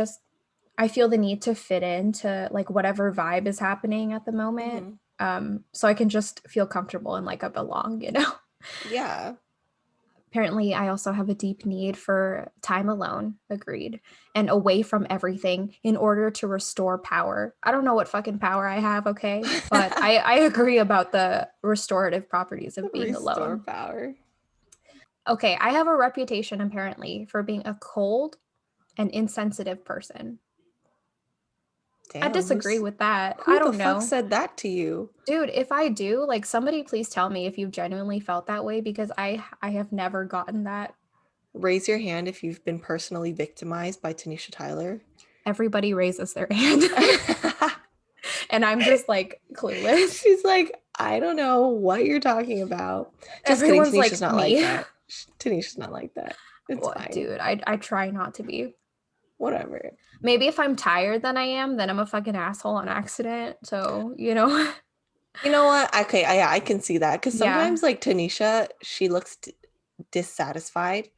feel the need to fit into like whatever vibe is happening at the moment. Mm-hmm. So I can just feel comfortable and like I belong. Yeah. Apparently, I also have a deep need for time alone, agreed, and away from everything in order to restore power. I don't know what fucking power I have, okay? But I agree about the restorative properties of being Restore alone. power. Okay, I have a reputation apparently for being a cold and insensitive person. I Damn, disagree with that. I who the don't fuck know. said that to you? Dude, if I do, like somebody please tell me if you've genuinely felt that way because I have never gotten that. Raise your hand if you've been personally victimized by Tanisha Tyler. Everybody raises their hand. And I'm just like clueless. She's like, I don't know what you're talking about. Just kidding. Everyone's Tanisha's like not like me. that. Tanisha's not like that. It's Well, fine. dude, I try not to be. Whatever. Maybe if I'm tired than I am, then I'm a fucking asshole on accident. So. You know what? Okay, I can see that because Yeah. sometimes, like Tanisha, she looks dissatisfied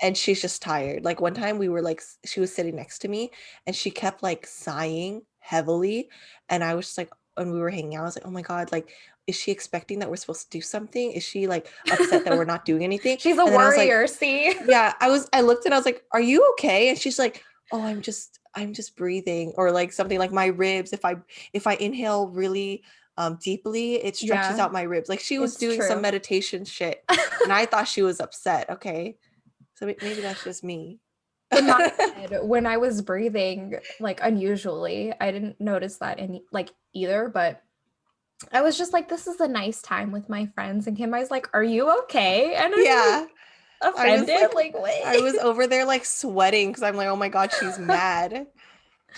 and she's just tired. Like one time we were like, she was sitting next to me and she kept like sighing heavily. And I was just like, and we were hanging out, I was like, oh my God, like, is she expecting that we're supposed to do something? Is she like upset that we're not doing anything? She's a And then I was like, worrier, see? yeah, I looked and I was like, are you okay? And she's like, oh, I'm just breathing, or like something like my ribs. If I inhale really deeply, it stretches Yeah, out my ribs. Like she was it's doing some true. meditation shit. And I thought she was upset. Okay. So maybe that's just me. In my head, when I was breathing like unusually, I didn't notice that in like either, but I was just like, this is a nice time with my friends. And Kim I was like, are you okay? And I'm like Yeah. I was offended. like, Like, I was what? over there like sweating because I'm like, oh my God, she's mad.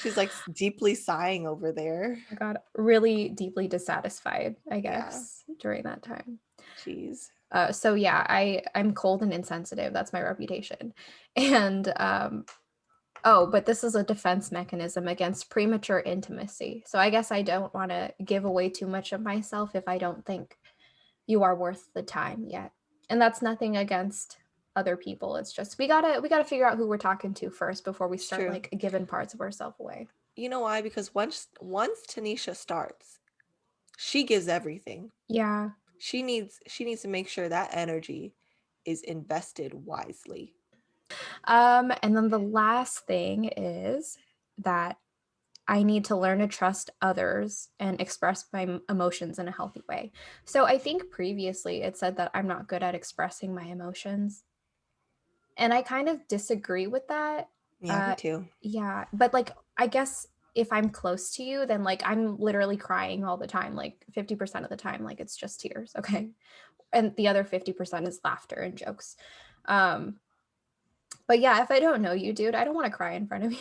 She's like deeply sighing over there. I got really deeply dissatisfied, I Yeah. guess, during that time. Jeez. So yeah, I'm cold and insensitive. That's my reputation. And oh, but this is a defense mechanism against premature intimacy. So I guess I don't want to give away too much of myself if I don't think you are worth the time yet. And that's nothing against other people. It's just we gotta figure out who we're talking to first before we It's start true. like giving parts of ourselves away. You know why? Because once Tanisha starts, she gives everything. Yeah. She needs to make sure that energy is invested wisely. And then the last thing is that I need to learn to trust others and express my emotions in a healthy way. So I think previously it said that I'm not good at expressing my emotions. And I kind of disagree with that. Yeah, me Uh, too. yeah, but like, I guess if I'm close to you, then like I'm literally crying all the time, like 50% of the time, like it's just tears. Okay. And the other 50% is laughter and jokes. Um, but yeah, if I don't know you, dude, I don't want to cry in front of you.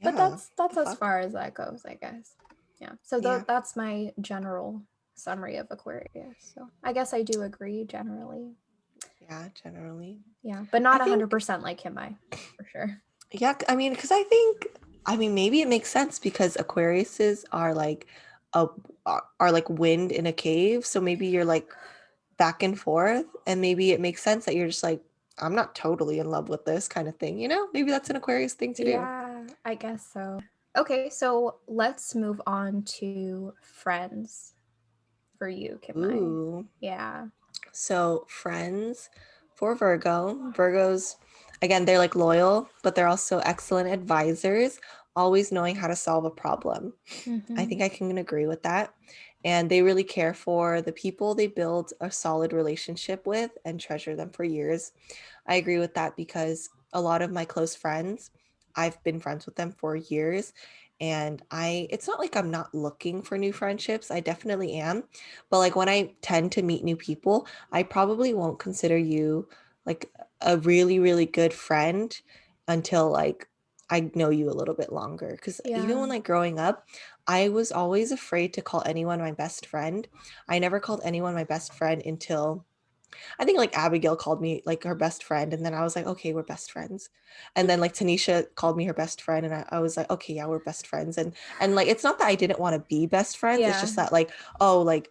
But Yeah. that's The as fuck? far as that goes, I guess. Yeah. So Yeah. that's my general summary of Aquarius. So I guess I do agree generally. Yeah, generally. Yeah, but I not think 100% like Kim-Mai, for sure. yeah, I mean, because I mean, maybe it makes sense because Aquariuses are like a are like wind in a cave. So maybe you're like back and forth, and maybe it makes sense that you're just like, I'm not totally in love with this kind of thing, you know? Maybe that's an Aquarius thing to do. Yeah, I guess so. Okay, so let's move on to friends for you, Kim-Mai. Ooh. Yeah. So friends for Virgos, again, they're like loyal, but they're also excellent advisors, always knowing how to solve a problem. I Mm-hmm. think I can agree with that. And they really care for the people they build a solid relationship with and treasure them for years. I agree with that because a lot of my close friends, I've been friends with them for years. And it's not like I'm not looking for new friendships. I definitely am. But like when I tend to meet new people, I probably won't consider you like a really, really good friend until like I know you a little bit longer. Because even Yeah. when like growing up, I was always afraid to call anyone my best friend. I never called anyone my best friend until I think like Abigail called me like her best friend, and then I was like, okay, we're best friends. And then like Tanisha called me her best friend, and I was like, okay, yeah, we're best friends. And like it's not that I didn't want to be best friends. It's Yeah. just that like, oh, like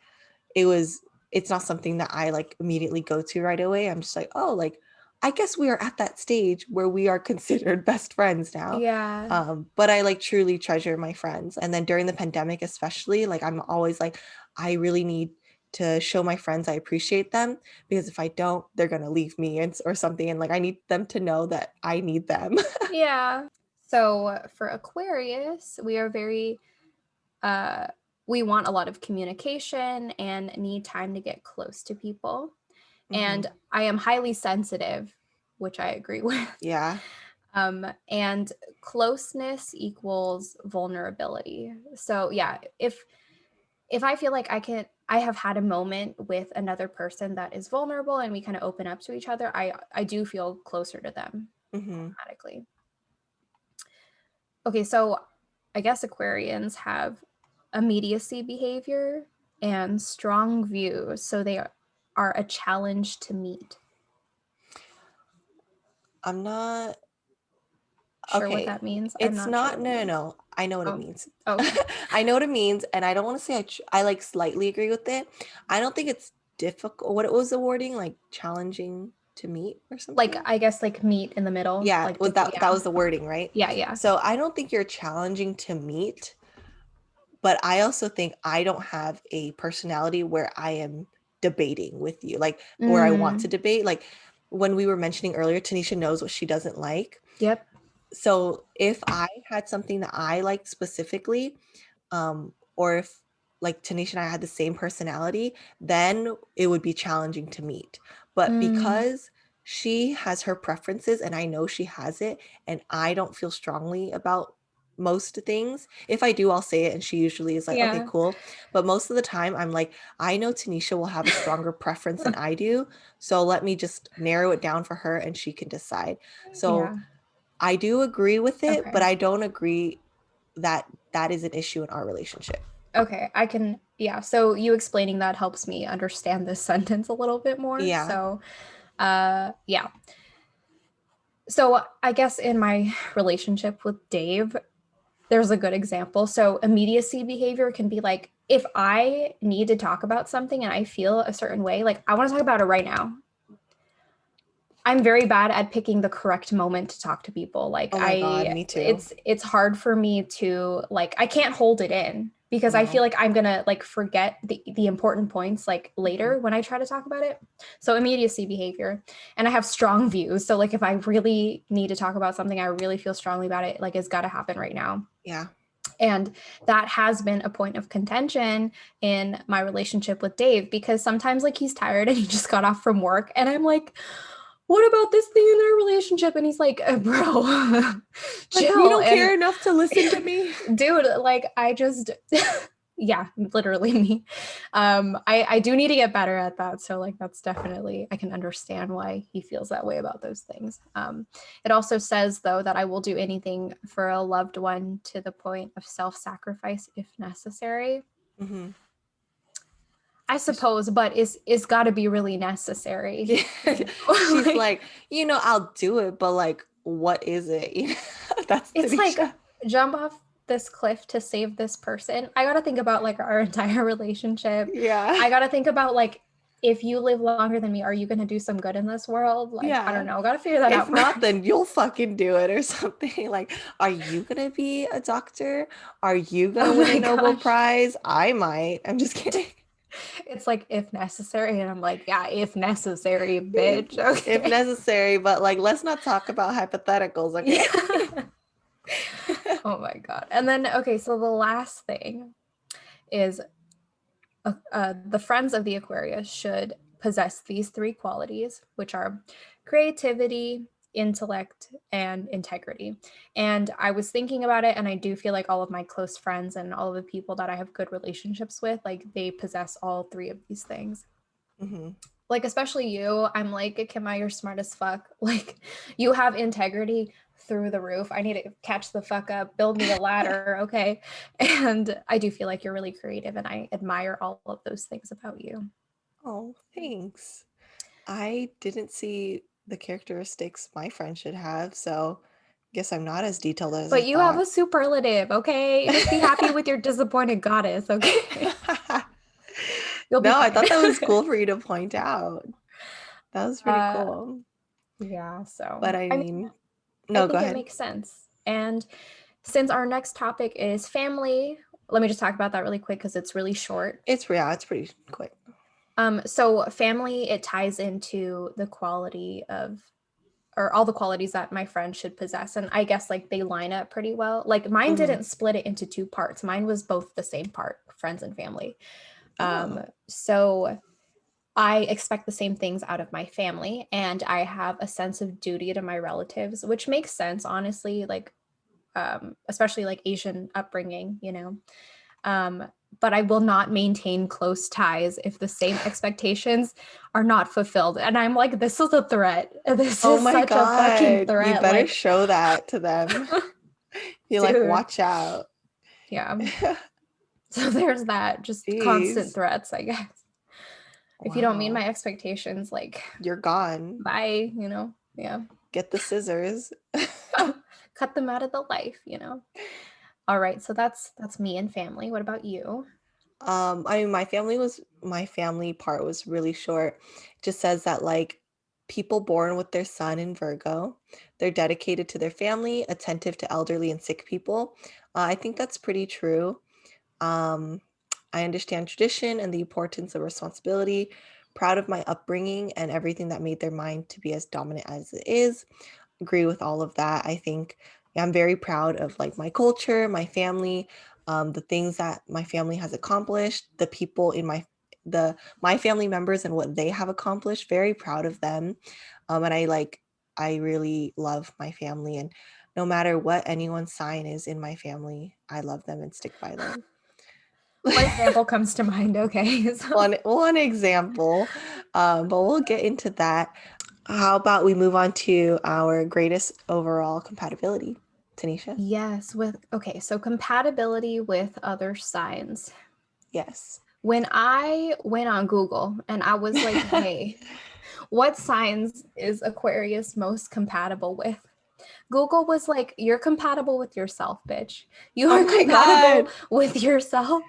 it was it's not something that I like immediately go to right away. I'm just like, oh, like I guess we are at that stage where we are considered best friends now. Yeah. But I like truly treasure my friends. And then during the pandemic, especially, like I'm always like, I really need to show my friends I appreciate them because if I don't, they're gonna leave me or something. And like I need them to know that I need them. Yeah. So for Aquarius, we are very uh we want a lot of communication and need time to get close to people. Hmm. And I am highly sensitive, which I agree with. Yeah. And closeness equals vulnerability. So yeah, if I feel like I have had a moment with another person that is vulnerable and we kind of open up to each other, I do feel closer to them Hmm. automatically. Okay, so I guess Aquarians have immediacy behavior and strong views, so they are a challenge to meet. I'm not Sure what okay. that means? I'm It's not sure not, what it no, no, means. no. I know what it Oh, means. okay. I know what it means. And I don't want to say I like slightly agree with it. I don't think it's difficult. What was the wording? Like challenging to meet or Like something? I guess like meet in the middle, Yeah. like Was that, yeah. that was the wording, right? Yeah, yeah. So I don't think you're challenging to meet, but I also think I don't have a personality where I am debating with you, like, or I want to Mm, debate. Like when we were mentioning earlier, Tanisha knows what she doesn't like. yep. So if I had something that I liked specifically, or if like Tanisha and I had the same personality, then it would be challenging to meet. But Mm, because she has her preferences and I know she has it, and I don't feel strongly about most things. If I do, I'll say it, and she usually is like, okay, yeah. cool. But most of the time, I'm like, I know Tanisha will have a stronger preference than I do. So let me just narrow it down for her and she can decide. So Yeah. I do agree with it, but Okay. I don't agree that that is an issue in our relationship. Okay. I can yeah. So you explaining that helps me understand this sentence a little bit more. Yeah. So yeah. So I guess in my relationship with Dave, there's a good example. So immediacy behavior can be like if I need to talk about something and I feel a certain way, like I want to talk about it right now. I'm very bad at picking the correct moment to talk to people. Like Oh my God, I me too. it's hard for me to like I can't hold it in, because I Yeah. feel like I'm gonna like forget the important points like Mhm. later when I try to talk about it. So immediacy behavior. And I have strong views. So like if I really need to talk about something, I really feel strongly about it, like it's gotta happen right now. Yeah. And that has been a point of contention in my relationship with Dave because sometimes like he's tired and he just got off from work and I'm like, what about this thing in our relationship? And he's like, bro, Like, you chill. don't And care enough to listen to me? dude, like I just yeah, literally me. I do need to get better at that. So like that's definitely I can understand why he feels that way about those things. It also says though that I will do anything for a loved one to the point of self-sacrifice if necessary. Mhm. I suppose, but is got to be really necessary. Yeah. You know? She's Like like, I'll do it, but like, what is it? That's it's like Tanisha. jump off this cliff to save this person. I got to think about like our entire relationship. Yeah. I got to think about like if you live longer than me, are you going to do some good in this world? Like, I don't Yeah. know. Got to figure that If out not, first. then you'll fucking do it or something. Like, are you gonna be a doctor? Are you gonna Oh win a my Nobel gosh. Prize? I might. I'm just kidding. It's like if necessary and I'm like, yeah, if necessary, If bitch. if Okay. necessary, but like let's not talk about hypotheticals, okay? Yeah. Oh my god. And then okay, so the last thing is the friends of the Aquarius should possess these three qualities, which are creativity, intellect, and integrity. And I was thinking about it, and I do feel like all of my close friends and all of the people that I have good relationships with, like they possess all three of these things. Hmm. Like, especially you, I'm like, Kim-Mai, you're smart as fuck. Like, you have integrity through the roof. I need to catch the fuck up, build me a ladder, okay? And I do feel like you're really creative, and I admire all of those things about you. Oh, thanks. I didn't see the characteristics my friend should have, so guess I'm not as detailed as I But you have thought. a superlative, okay? Just be happy with your disappointed goddess, okay? You'll be No, I fine. thought that was cool for you to point out. That was pretty uh, cool. yeah, so But I I mean, mean, I no, go think it ahead. makes sense. And since our next topic is family, let me just talk about that really quick because it's really short. It's pretty quick. So family, it ties into the quality of or all the qualities that my friend should possess. And I guess like they line up pretty well. Like mine Hmm. didn't split it into two parts. Mine was both the same part, friends and family. Oh. So I expect the same things out of my family and I have a sense of duty to my relatives, which makes sense, honestly, like especially like Asian upbringing, you know. Um, but I will not maintain close ties if the same expectations are not fulfilled. And I'm like, this is a threat. This Oh is my such a fucking God. You threat. better Like, show that to them. You're like, dude, watch out. yeah. So there's that, just constant Jeez. threats, I guess. If you don't meet Wow. my expectations, like, You're gone. bye, you know? Yeah. Get the scissors. Cut them out of the life, you know? All right, so that's me and family. What about you? I mean, my family part was really short. It just says that like people born with their sun in Virgo, they're dedicated to their family, attentive to elderly and sick people. I think that's pretty true. Um, I understand tradition and the importance of responsibility, proud of my upbringing and everything that made their mind to be as dominant as it is. Agree with all of that. I think yeah, I'm very proud of like my culture, my family, the things that my family has accomplished, the people in my family members and what they have accomplished. Very proud of them, and I really love my family, and no matter what anyone's sign is in my family, I love them and stick by them. One example comes to mind, okay? So One example, but we'll get into that. How about we move on to our greatest overall compatibility, Tanisha? yes, with okay, so compatibility with other signs. Yes. When I went on Google and I was like, hey, what signs is Aquarius most compatible with? Google was like, you're compatible with yourself, bitch. You Oh are my compatible God. with yourself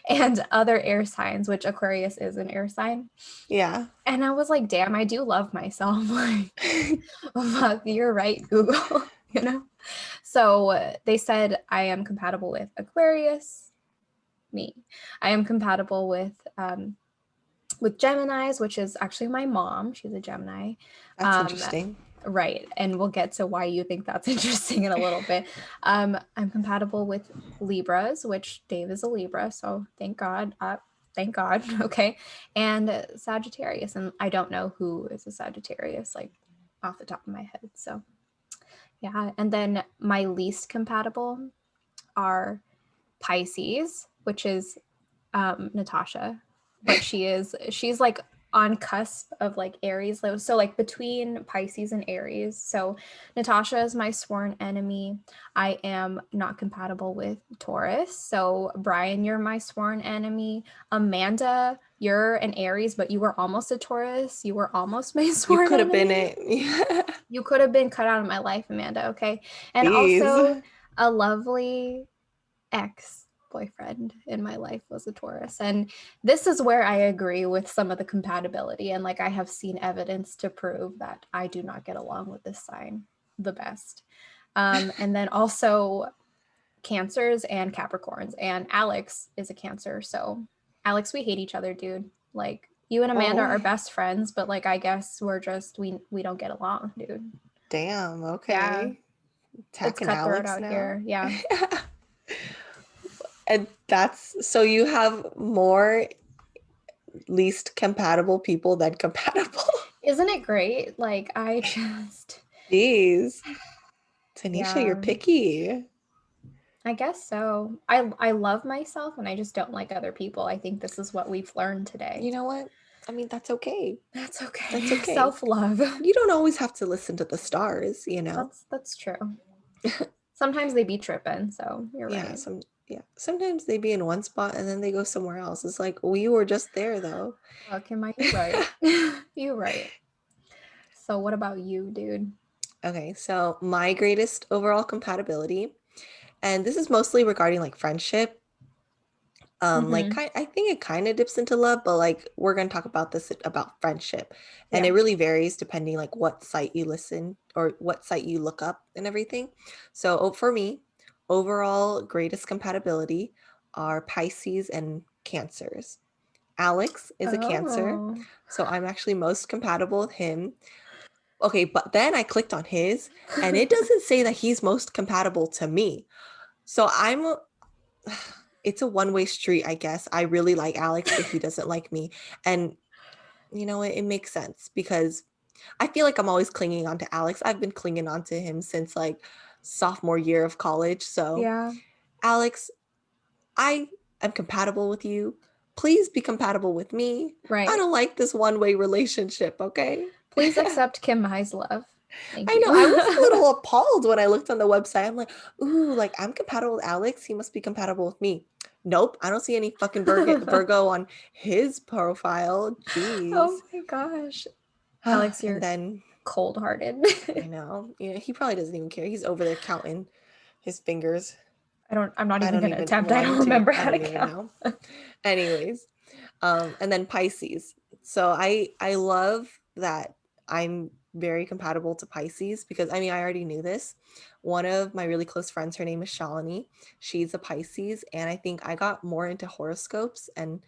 and other air signs, which Aquarius is an air sign. Yeah. And I was like, damn, I do love myself. Like, fuck, you're right, Google, you know? So they said I am compatible with Aquarius, me. I am compatible with Geminis, which is actually my mom. She's a Gemini. That's Um, interesting. right. And we'll get to why you think that's interesting in a little bit. I'm compatible with Libras, which Dave is a Libra. So thank God. Thank God. Okay. And Sagittarius. And I don't know who is a Sagittarius, like off the top of my head. So yeah. And then my least compatible are Pisces, which is Natasha, but she's like on cusp of like Aries, so like between Pisces and Aries. So Natasha is my sworn enemy. I am not compatible with Taurus. So Brian, you're my sworn enemy. Amanda, you're an Aries, but you were almost a Taurus. You were almost my You sworn could have been enemy. it. Yeah. You could have been cut out of my life, Amanda. Okay. And Please. also a lovely ex boyfriend in my life was a Taurus. And this is where I agree with some of the compatibility. And like I have seen evidence to prove that I do not get along with this sign the best. And then also Cancers and Capricorns. And Alex is a Cancer. So, Alex, we hate each other, dude. Like, you and Amanda Oh, are best friends, but like I guess we don't get along, dude. damn. Yeah, Okay. it's Attacking cutthroat Alex out now. here. Yeah. And that's so you have more least compatible people than compatible. Isn't it great? Like I just Jeez. Tanisha, you're yeah, picky. I guess so. I love myself and I just don't like other people. I think this is what we've learned today. You know what? I mean, that's okay. That's That's okay. okay. Self-love. You don't always have to listen to the stars, you know? That's true. Sometimes they be tripping, so you're Yeah, right. sometimes they be in one spot and then they go somewhere else. It's like we were just there though. Well, Kim-Mai, you right. You right. So what about you, dude? Okay, so my greatest overall compatibility, and this is mostly regarding like friendship. Mm-hmm. I think it kind of dips into love, but like we're gonna talk about this about friendship, and Yeah. it really varies depending like what site you listen or what site you look up and everything. So for me, overall greatest compatibility are Pisces and Cancers. Alex is a Cancer, Oh. so I'm actually most compatible with him. Okay, but then I clicked on his, and it doesn't say that he's most compatible to me. So it's a one-way street, I guess. I really like Alex, but he doesn't like me. And you know, it makes sense because I feel like I'm always clinging on to Alex. I've been clinging on to him since like sophomore year of college. So, Yeah, Alex, I am compatible with you. Please be compatible with me. I right. don't like this one-way relationship, okay? Please accept Kim-Mai's love. Thank I know. I was a you. little appalled when I looked on the website. I'm like, ooh, like I'm compatible with Alex. He must be compatible with me. Nope. I don't see any fucking Virgo on his profile. Oh Jeez. my gosh. Alex, And you're then cold-hearted. I know, he probably doesn't even care. He's over there counting his fingers. I'm not I even don't gonna even attempt. I don't want to. remember I how to don't even count. know. Anyways, and then Pisces. So I love that I'm very compatible to Pisces because I mean I already knew this. One of my really close friends, her name is Shalini. She's a Pisces, and I think I got more into horoscopes and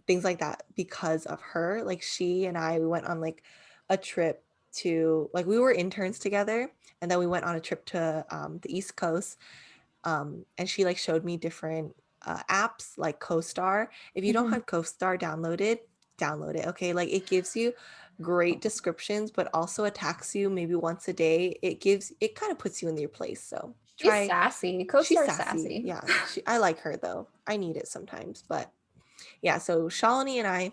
things like that because of her. Like she and I, we went on like a trip to like we were interns together, and then we went on a trip to the East Coast, and she like showed me different apps like CoStar. If you don't Mhm. have CoStar downloaded, download it. Okay, like it gives you great descriptions, but also attacks you maybe once a day. It kind of puts you in your place. So She's try. sassy. She's Co-star sassy. sassy. Yeah, I like her though. I need it sometimes, but yeah. So Shalini and I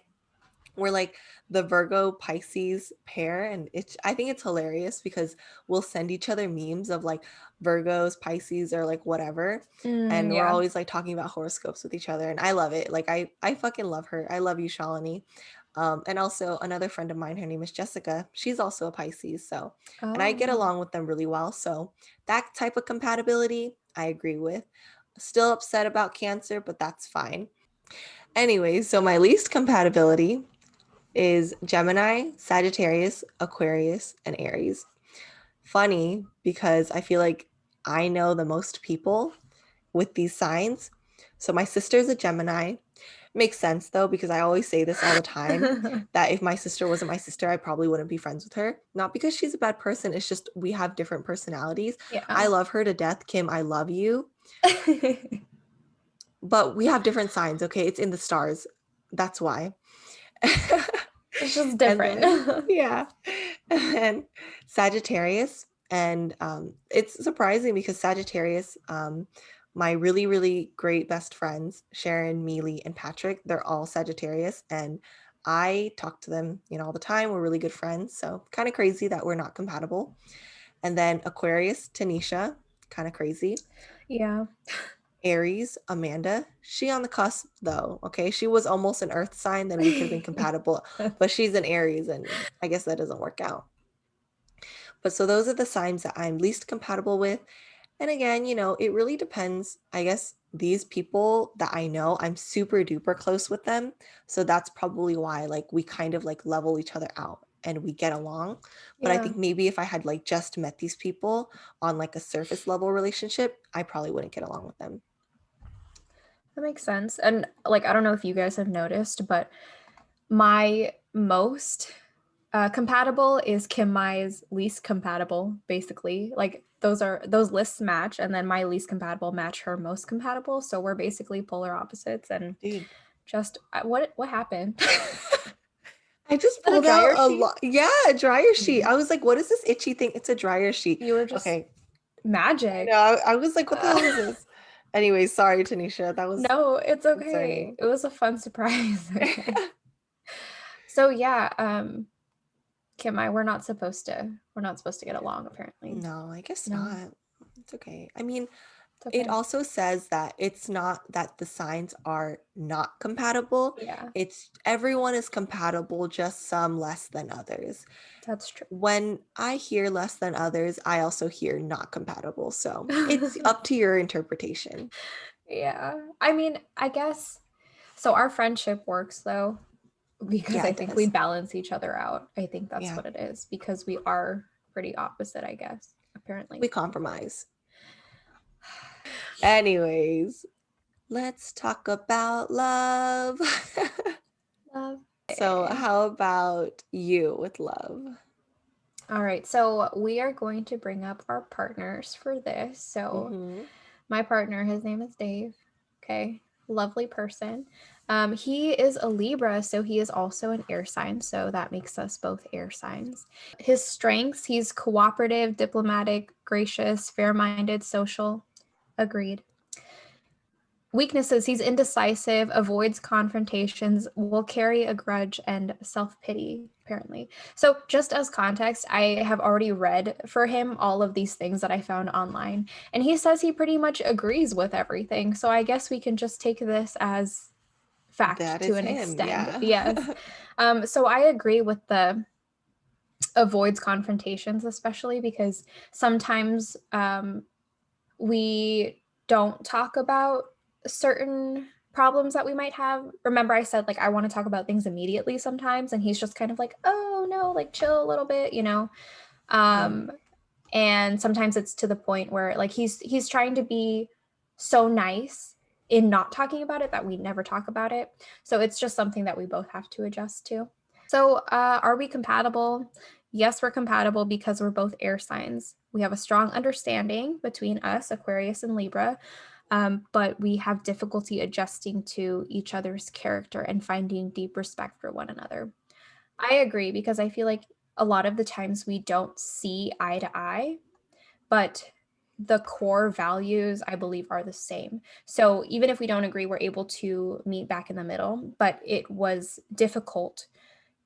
we're like the Virgo Pisces pair, and I think it's hilarious because we'll send each other memes of like Virgos, Pisces, or like whatever, and we're Yeah. always like talking about horoscopes with each other, and I love it. Like I fucking love her. I love you, Shalini. And also another friend of mine, her name is Jessica. She's also a Pisces, so and I get Oh. along with them really well. So that type of compatibility, I agree with. Still upset about Cancer, but that's fine. Anyway, so my least compatibility is Gemini, Sagittarius, Aquarius, and Aries. Funny because I feel like I know the most people with these signs, So my sister's a Gemini. Makes sense though, because I always say this all the time that if my sister wasn't my sister, I probably wouldn't be friends with her. Not because she's a bad person, it's just we have different personalities. I Yeah. love her to death. Kim, I love you. But we have different signs, okay? It's in the stars. That's why. It's just And different. then, yeah. And then Sagittarius. And it's surprising because Sagittarius, my really, really great best friends, Sharon, Mealy, and Patrick, they're all Sagittarius. And I talk to them, all the time. We're really good friends. So kind of crazy that we're not compatible. And then Aquarius, Tanisha, kind of crazy. Yeah. Aries, Amanda, she on the cusp though. Okay. She was almost an earth sign, then we could have been compatible, but she's an Aries and I guess that doesn't work out. But so those are the signs that I'm least compatible with. And again, it really depends. I guess these people that I know, I'm super duper close with them. So that's probably why like we kind of like level each other out and we get along. But I Yeah, think maybe if I had like just met these people on like a surface level relationship, I probably wouldn't get along with them. that makes sense. And like, I don't know if you guys have noticed, but my most compatible is Kim-Mai's least compatible, basically. Like those lists match, and then my least compatible match her most compatible. So we're basically polar opposites. And Dude, just what happened? I just Is that a pulled out dryer a sheet? lot. Yeah, a dryer sheet. Mhm. I was like, what is this itchy thing? It's a dryer sheet. You were just Okay. I know. magic. I was like, what the hell is this? Anyway, sorry, Tanisha. That was No, it's okay. concerning. It was a fun surprise. Okay. So yeah, Kim, we're not supposed to get along apparently. No, I guess No, not. It's okay. I mean, it's it okay. also says that it's not that the signs are not compatible. Yeah, It's everyone is compatible, just some less than others. that's true. When I hear less than others, I also hear not compatible. So it's up to your interpretation. Yeah. I mean, I guess so our friendship works though because Yeah, I it think we does. balance each other out. I think that's Yeah, what it is because we are pretty opposite, I guess, apparently. we compromise. Anyways, let's talk about love. Love. So, how about you with love? All right, so we are going to bring up our partners for this. So, Mm-hmm. my partner, his name is Dave. Okay, lovely person. He is a Libra, so he is also an air sign. So that makes us both air signs. His strengths: he's cooperative, diplomatic, gracious, fair-minded, social. Agreed. Weaknesses: he's indecisive, avoids confrontations, will carry a grudge, and self pity, apparently. So, just as context, I have already read for him all of these things that I found online, and he says he pretty much agrees with everything. So, I guess we can just take this as fact That to is an him. extent. Yeah. Yes. So, I agree with the avoids confrontations, especially because sometimes we don't talk about certain problems that we might have. Remember, I said like I want to talk about things immediately sometimes, and he's just kind of like, oh no, like chill a little bit, you know. Yeah. Um, and sometimes it's to the point where like he's trying to be so nice in not talking about it that we never talk about it. So it's just something that we both have to adjust to. So, are we compatible? Yes, we're compatible because we're both air signs. We have a strong understanding between us, Aquarius and Libra, but we have difficulty adjusting to each other's character and finding deep respect for one another. I agree because I feel like a lot of the times we don't see eye to eye, but the core values I believe are the same. So even if we don't agree, we're able to meet back in the middle. But it was difficult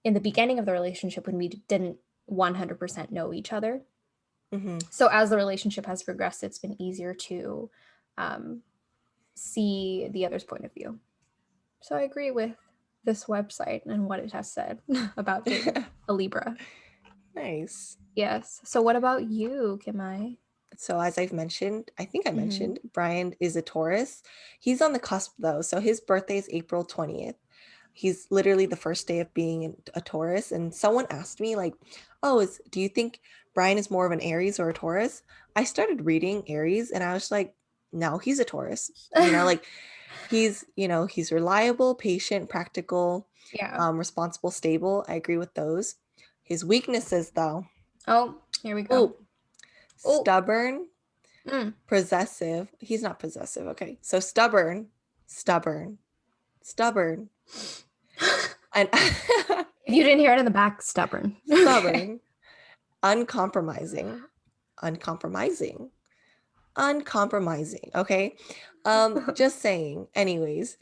in the beginning of the relationship when we didn't 100% know each other. Mm-hmm. So as the relationship has progressed, it's been easier to um, see the other's point of view. So I agree with this website and what it has said about Dave, a Libra. Nice. Yes. So what about you, Kim-Mai? So, as I've mentioned, I think I Mm-hmm. mentioned, Brian is a Taurus. He's on the cusp though. So, his birthday is April 20th. He's literally the first day of being a Taurus. And someone asked me, like, oh, do you think Brian is more of an Aries or a Taurus? I started reading Aries and I was like, No, he's a Taurus. You know, like he's reliable, patient, practical, Yeah. responsible, stable. I agree with those. His weaknesses, though, Oh, here we go. oh, Oh. stubborn, Mm. possessive. He's not possessive. Okay. So stubborn, stubborn, stubborn, and If you didn't hear it in the back, stubborn. Okay. stubborn, uncompromising, uncompromising, uncompromising. Okay. Just saying. Anyways.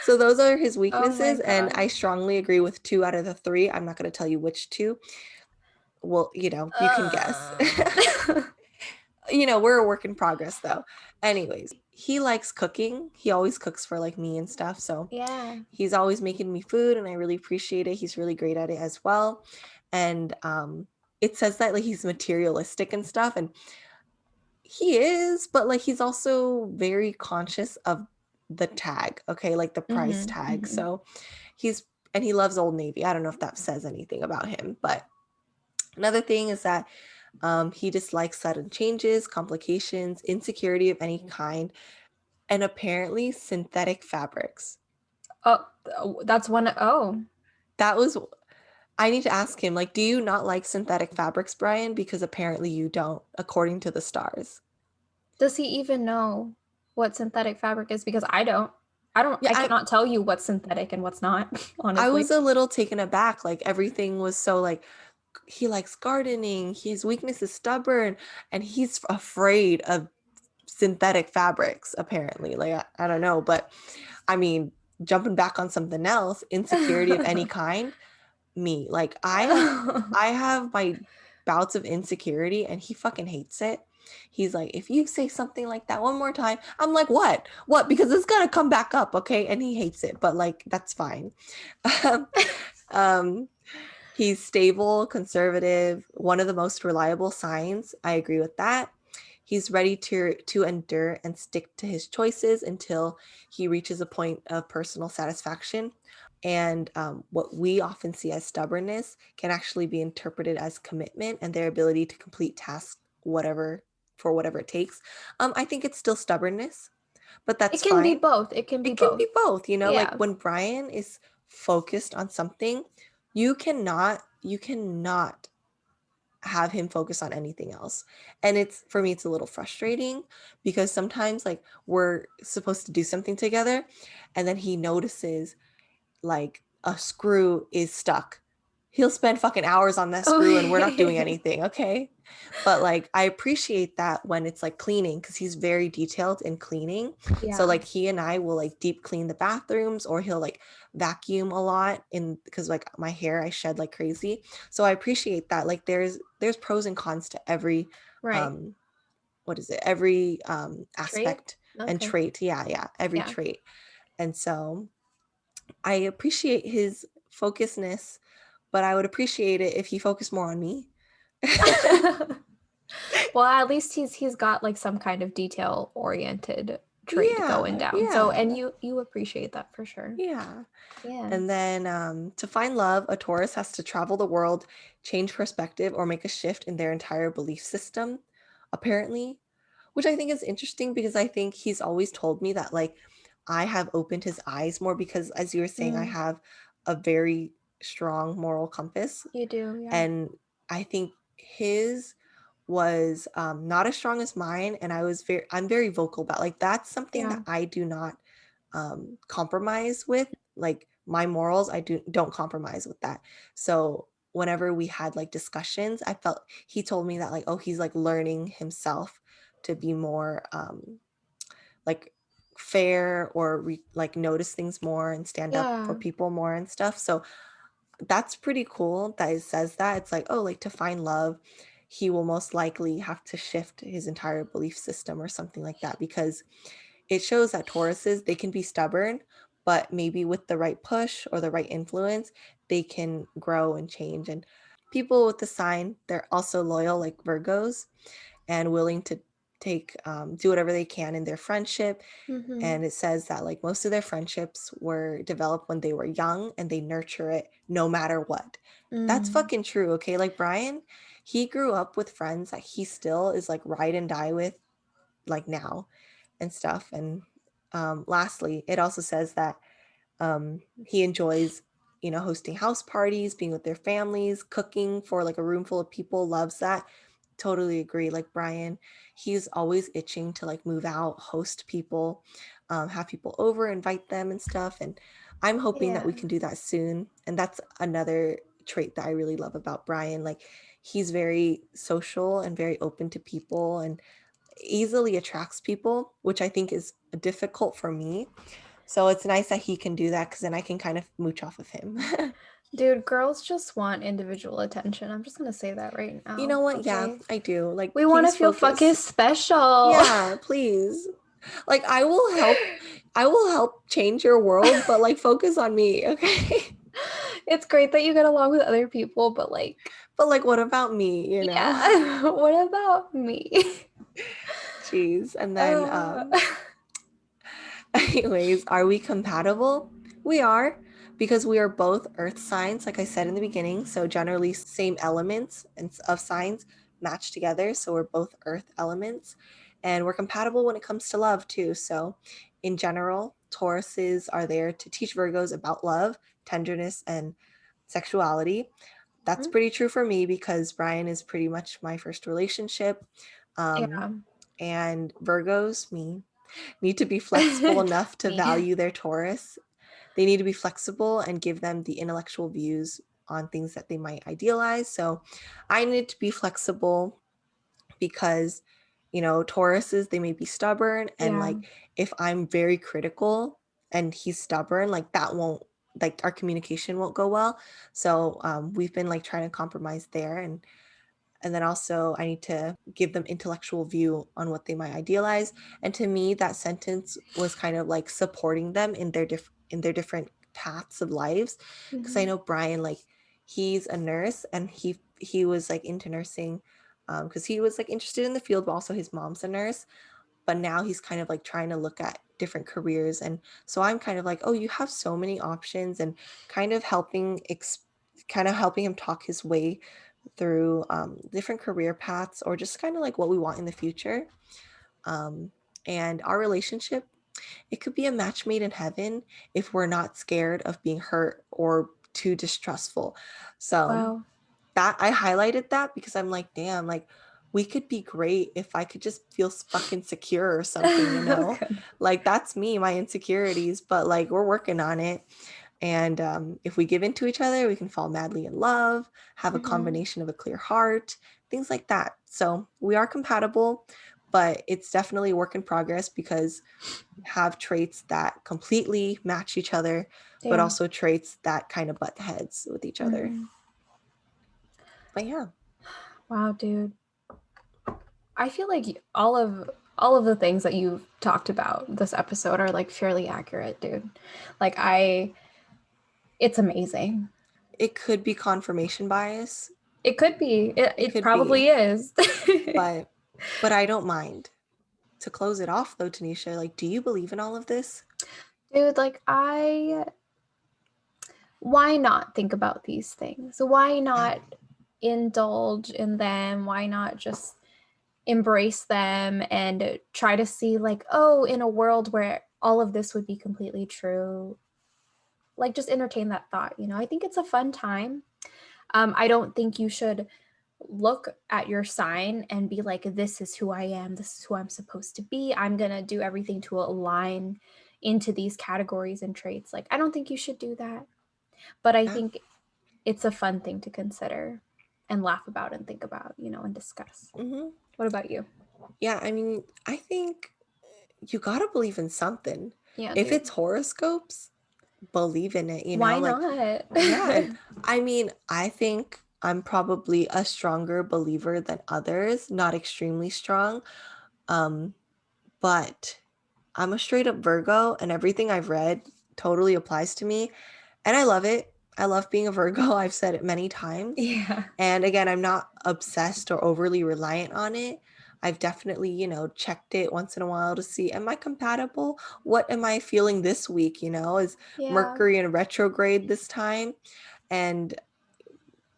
So those are his Oh my weaknesses, and god. I strongly agree with 2 out of the 3. I'm not going to tell you which 2. Well, you can guess. Um. We're a work in progress though. Anyways, he likes cooking. He always cooks for like me and stuff. So Yeah. he's always making me food and I really appreciate it. He's really great at it as well. And it says that like he's materialistic and stuff, and he is, but like he's also very conscious of the tag, okay? Like the price Mhm. tag. Mhm. So he's and he loves Old Navy. I don't know if that says anything about him, but another thing is that he dislikes sudden changes, complications, insecurity of any kind, and apparently synthetic fabrics. Oh, that's one. Oh, That was, I need to ask him, like, do you not like synthetic fabrics, Brian? Because apparently you don't, according to the stars. does he even know what synthetic fabric is? Because I don't. I don't. Yeah, I cannot tell you what's synthetic and what's not. I Honestly. was a little taken aback. Like, everything was so, like, he likes gardening, his weakness is stubborn, and he's afraid of synthetic fabrics, apparently. Like, I don't know, but I mean, jumping back on something else, insecurity of any kind, me. Like I have my bouts of insecurity and he fucking hates it. He's like, if you say something like that one more time, I'm like, what? What? Because it's gonna come back up, okay? And he hates it, but like that's fine. um he's stable, conservative, one of the most reliable signs. I agree with that. He's ready to endure and stick to his choices until he reaches a point of personal satisfaction. And what we often see as stubbornness can actually be interpreted as commitment and their ability to complete tasks, whatever it takes. I think it's still stubbornness, but It that's can be fine. both. It can be It can both. be both, like Yeah. when Brian is focused on something, you cannot have him focus on anything else. And for me, it's a little frustrating because sometimes like we're supposed to do something together and then he notices like a screw is stuck. He'll spend fucking hours on that Oh. screw and we're not doing anything, okay? But like I appreciate that when it's like cleaning because he's very detailed in cleaning. So Yeah. like he and I will like deep clean the bathrooms or he'll like vacuum a lot in because like my hair I shed like crazy. So I appreciate that. Like there's pros and cons to every Right. um what is it? Every Trait. aspect and Okay. trait. Yeah, every Yeah. trait. And so I appreciate his focusedness, but I would appreciate it if he focused more on me. Well, at least he's got like some kind of detail oriented trait going Yeah, down. So, and yeah, you appreciate that for sure. yeah. Yeah. And then to find love, a Taurus has to travel the world, change perspective, or make a shift in their entire belief system, apparently, which I think is interesting because I think he's always told me that, like, I have opened his eyes more because, as you were saying, I Mm, have a very strong moral compass. you do, yeah. And I think his was not as strong as mine. And I'm very vocal about like, that's something Yeah. that I do not compromise with. Like my morals, don't compromise with that. So whenever we had like discussions, I felt he told me that like, oh, he's like learning himself to be more like fair or like notice things more and stand up for Yeah. people more and stuff. So that's pretty cool that it says that. It's like, oh, like to find love, he will most likely have to shift his entire belief system or something like that because it shows that Tauruses, they can be stubborn, but maybe with the right push or the right influence, they can grow and change. And people with the sign, they're also loyal like Virgos and willing to do whatever they can in their friendship. Mm-hmm. And it says that like most of their friendships were developed when they were young and they nurture it no matter what. That's Mm. fucking true, okay? Like Brian, he grew up with friends that he still is like ride and die with like now and stuff. And lastly, it also says that he enjoys, hosting house parties, being with their families, cooking for like a room full of people, loves that. Totally agree. Like Brian, he's always itching to like move out, host people, have people over, invite them and stuff. And I'm hoping that Yeah. we can do that soon. And that's another trait that I really love about Brian. Like he's very social and very open to people and easily attracts people, which I think is difficult for me. So it's nice that he can do that because then I can kind of mooch off of him. Dude, girls just want individual attention. I'm just gonna say that right You now. know what? Yeah, Okay. I do. Like, We want to please feel fucking focus. special. Yeah, please. Like, I will help change your world, but like, focus on me, okay? It's great that you get along with other people, but like, But like, what about me, yeah, what about me? Jeez. And then, Uh, anyways, are we compatible? We are, because we are both earth signs, like I said in the beginning. So generally same elements and of signs match together. So we're both earth elements, and we're compatible when it comes to love too. So in general, Tauruses are there to teach Virgos about love, tenderness, and sexuality. That's pretty true for me because Brian is pretty much my first relationship. Um, yeah. and Virgos, me, need to be flexible enough to Me. value their Taurus. They need to be flexible and give them the intellectual views on things that they might idealize. So I need to be flexible because, Tauruses, they may be stubborn. And Yeah. like, if I'm very critical and he's stubborn, like that won't, like our communication won't go well. So we've been like trying to compromise there. And then also I need to give them intellectual view on what they might idealize. And to me, that sentence was kind of like supporting them in their different paths of lives. Because I Mhm. know Brian, like he's a nurse and he was like into nursing because he was like interested in the field, but also his mom's a nurse. But now he's kind of like trying to look at different careers. And so I'm kind of like, oh, you have so many options, and kind of helping him talk his way through different career paths or just kind of like what we want in the future. Um, and our relationship, it could be a match made in heaven if we're not scared of being hurt or too distrustful. So Wow. that I highlighted that because I'm like, damn, like we could be great if I could just feel fucking secure or something. Good. Like that's me, my insecurities, but like we're working on it. And if we give into each other, we can fall madly in love, have a Mhm. combination of a clear heart, things like that. So we are compatible, but it's definitely a work in progress because we have traits that completely match each other, but Yeah. also traits that kind of butt heads with each other. Mhm. But yeah. Wow, dude. I feel like all of the things that you've talked about this episode are like fairly accurate, dude. Like it's amazing. It could be confirmation bias. It could be. It It could be, probably is. but I don't mind. To close it off though, Tanisha, like do you believe in all of this? Dude, like why not think about these things? Why Yeah. not indulge in them? Why not just embrace them and try to see like, oh, in a world where all of this would be completely true, like just entertain that thought. I think it's a fun time. I don't think you should look at your sign and be like, this is who I am, this is who I'm supposed to be, I'm gonna do everything to align into these categories and traits. Like, I don't think you should do that, but I Yeah. think it's a fun thing to consider and laugh about and think about, and discuss. Mm-hmm. What about you? Yeah, I mean, I think you gotta believe in something. Yeah, If dude. it's horoscopes, believe in it. Why Like, not? yeah. And I mean, I think I'm probably a stronger believer than others, not extremely strong. Um, but I'm a straight up Virgo, and everything I've read totally applies to me. And I love it. I love being a Virgo. I've said it many times. Yeah. And again, I'm not obsessed or overly reliant on it. I've definitely, checked it once in a while to see, am I compatible? What am I feeling this week? Is Yeah. Mercury in retrograde this time? And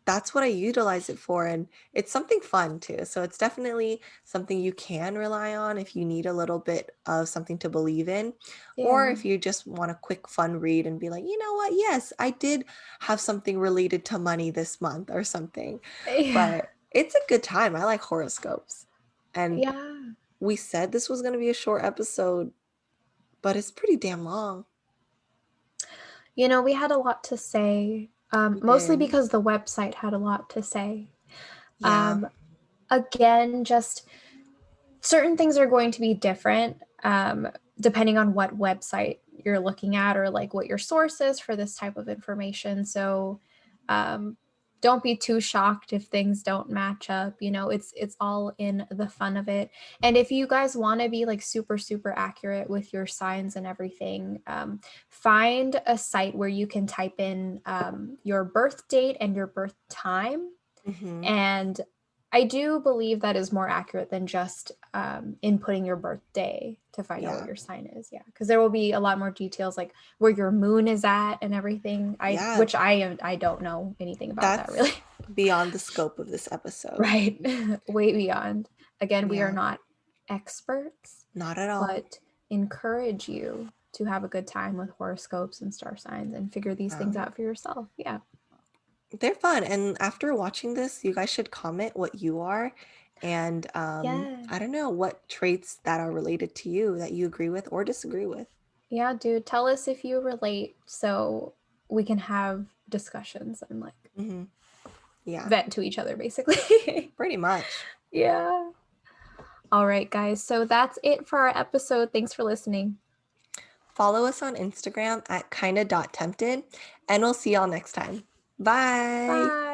that's what I utilize it for. And it's something fun too. So it's definitely something you can rely on if you need a little bit of something to believe in, or Yeah. if you just want a quick fun read and be like, you know what? Yes, I did have something related to money this month or something. Yeah. But it's a good time. I like horoscopes. And Yeah. we said this was going to be a short episode, but it's pretty damn long. We had a lot to say, We mostly did. because the website had a lot to say. Yeah. Um, again, just certain things are going to be different depending on what website you're looking at or like what your source is for this type of information. So um, don't be too shocked if things don't match up. It's all in the fun of it. And if you guys want to be like super super accurate with your signs and everything, find a site where you can type in your birth date and your birth time, Hmm. and I do believe that is more accurate than just inputting your birthday to find out what Yeah. your sign is. Yeah, because there will be a lot more details, like where your moon is at and everything. Yeah. Which I don't know anything about that really. That's beyond the scope of this episode. Right, way beyond. Again, we are Yeah. not experts, Not at all. but encourage you to have a good time with horoscopes and star signs and figure these things Um, out for yourself. Yeah. they're fun. And after watching this, you guys should comment what you are. And Yeah. I don't know what traits that are related to you that you agree with or disagree with. Yeah, dude, tell us if you relate so we can have discussions and like Hmm. Yeah, vent to each other basically. pretty much. Yeah. All right, guys. So that's it for our episode. Thanks for listening. Follow us on Instagram at kinda.tempted, and we'll see y'all next time. Bye. Bye.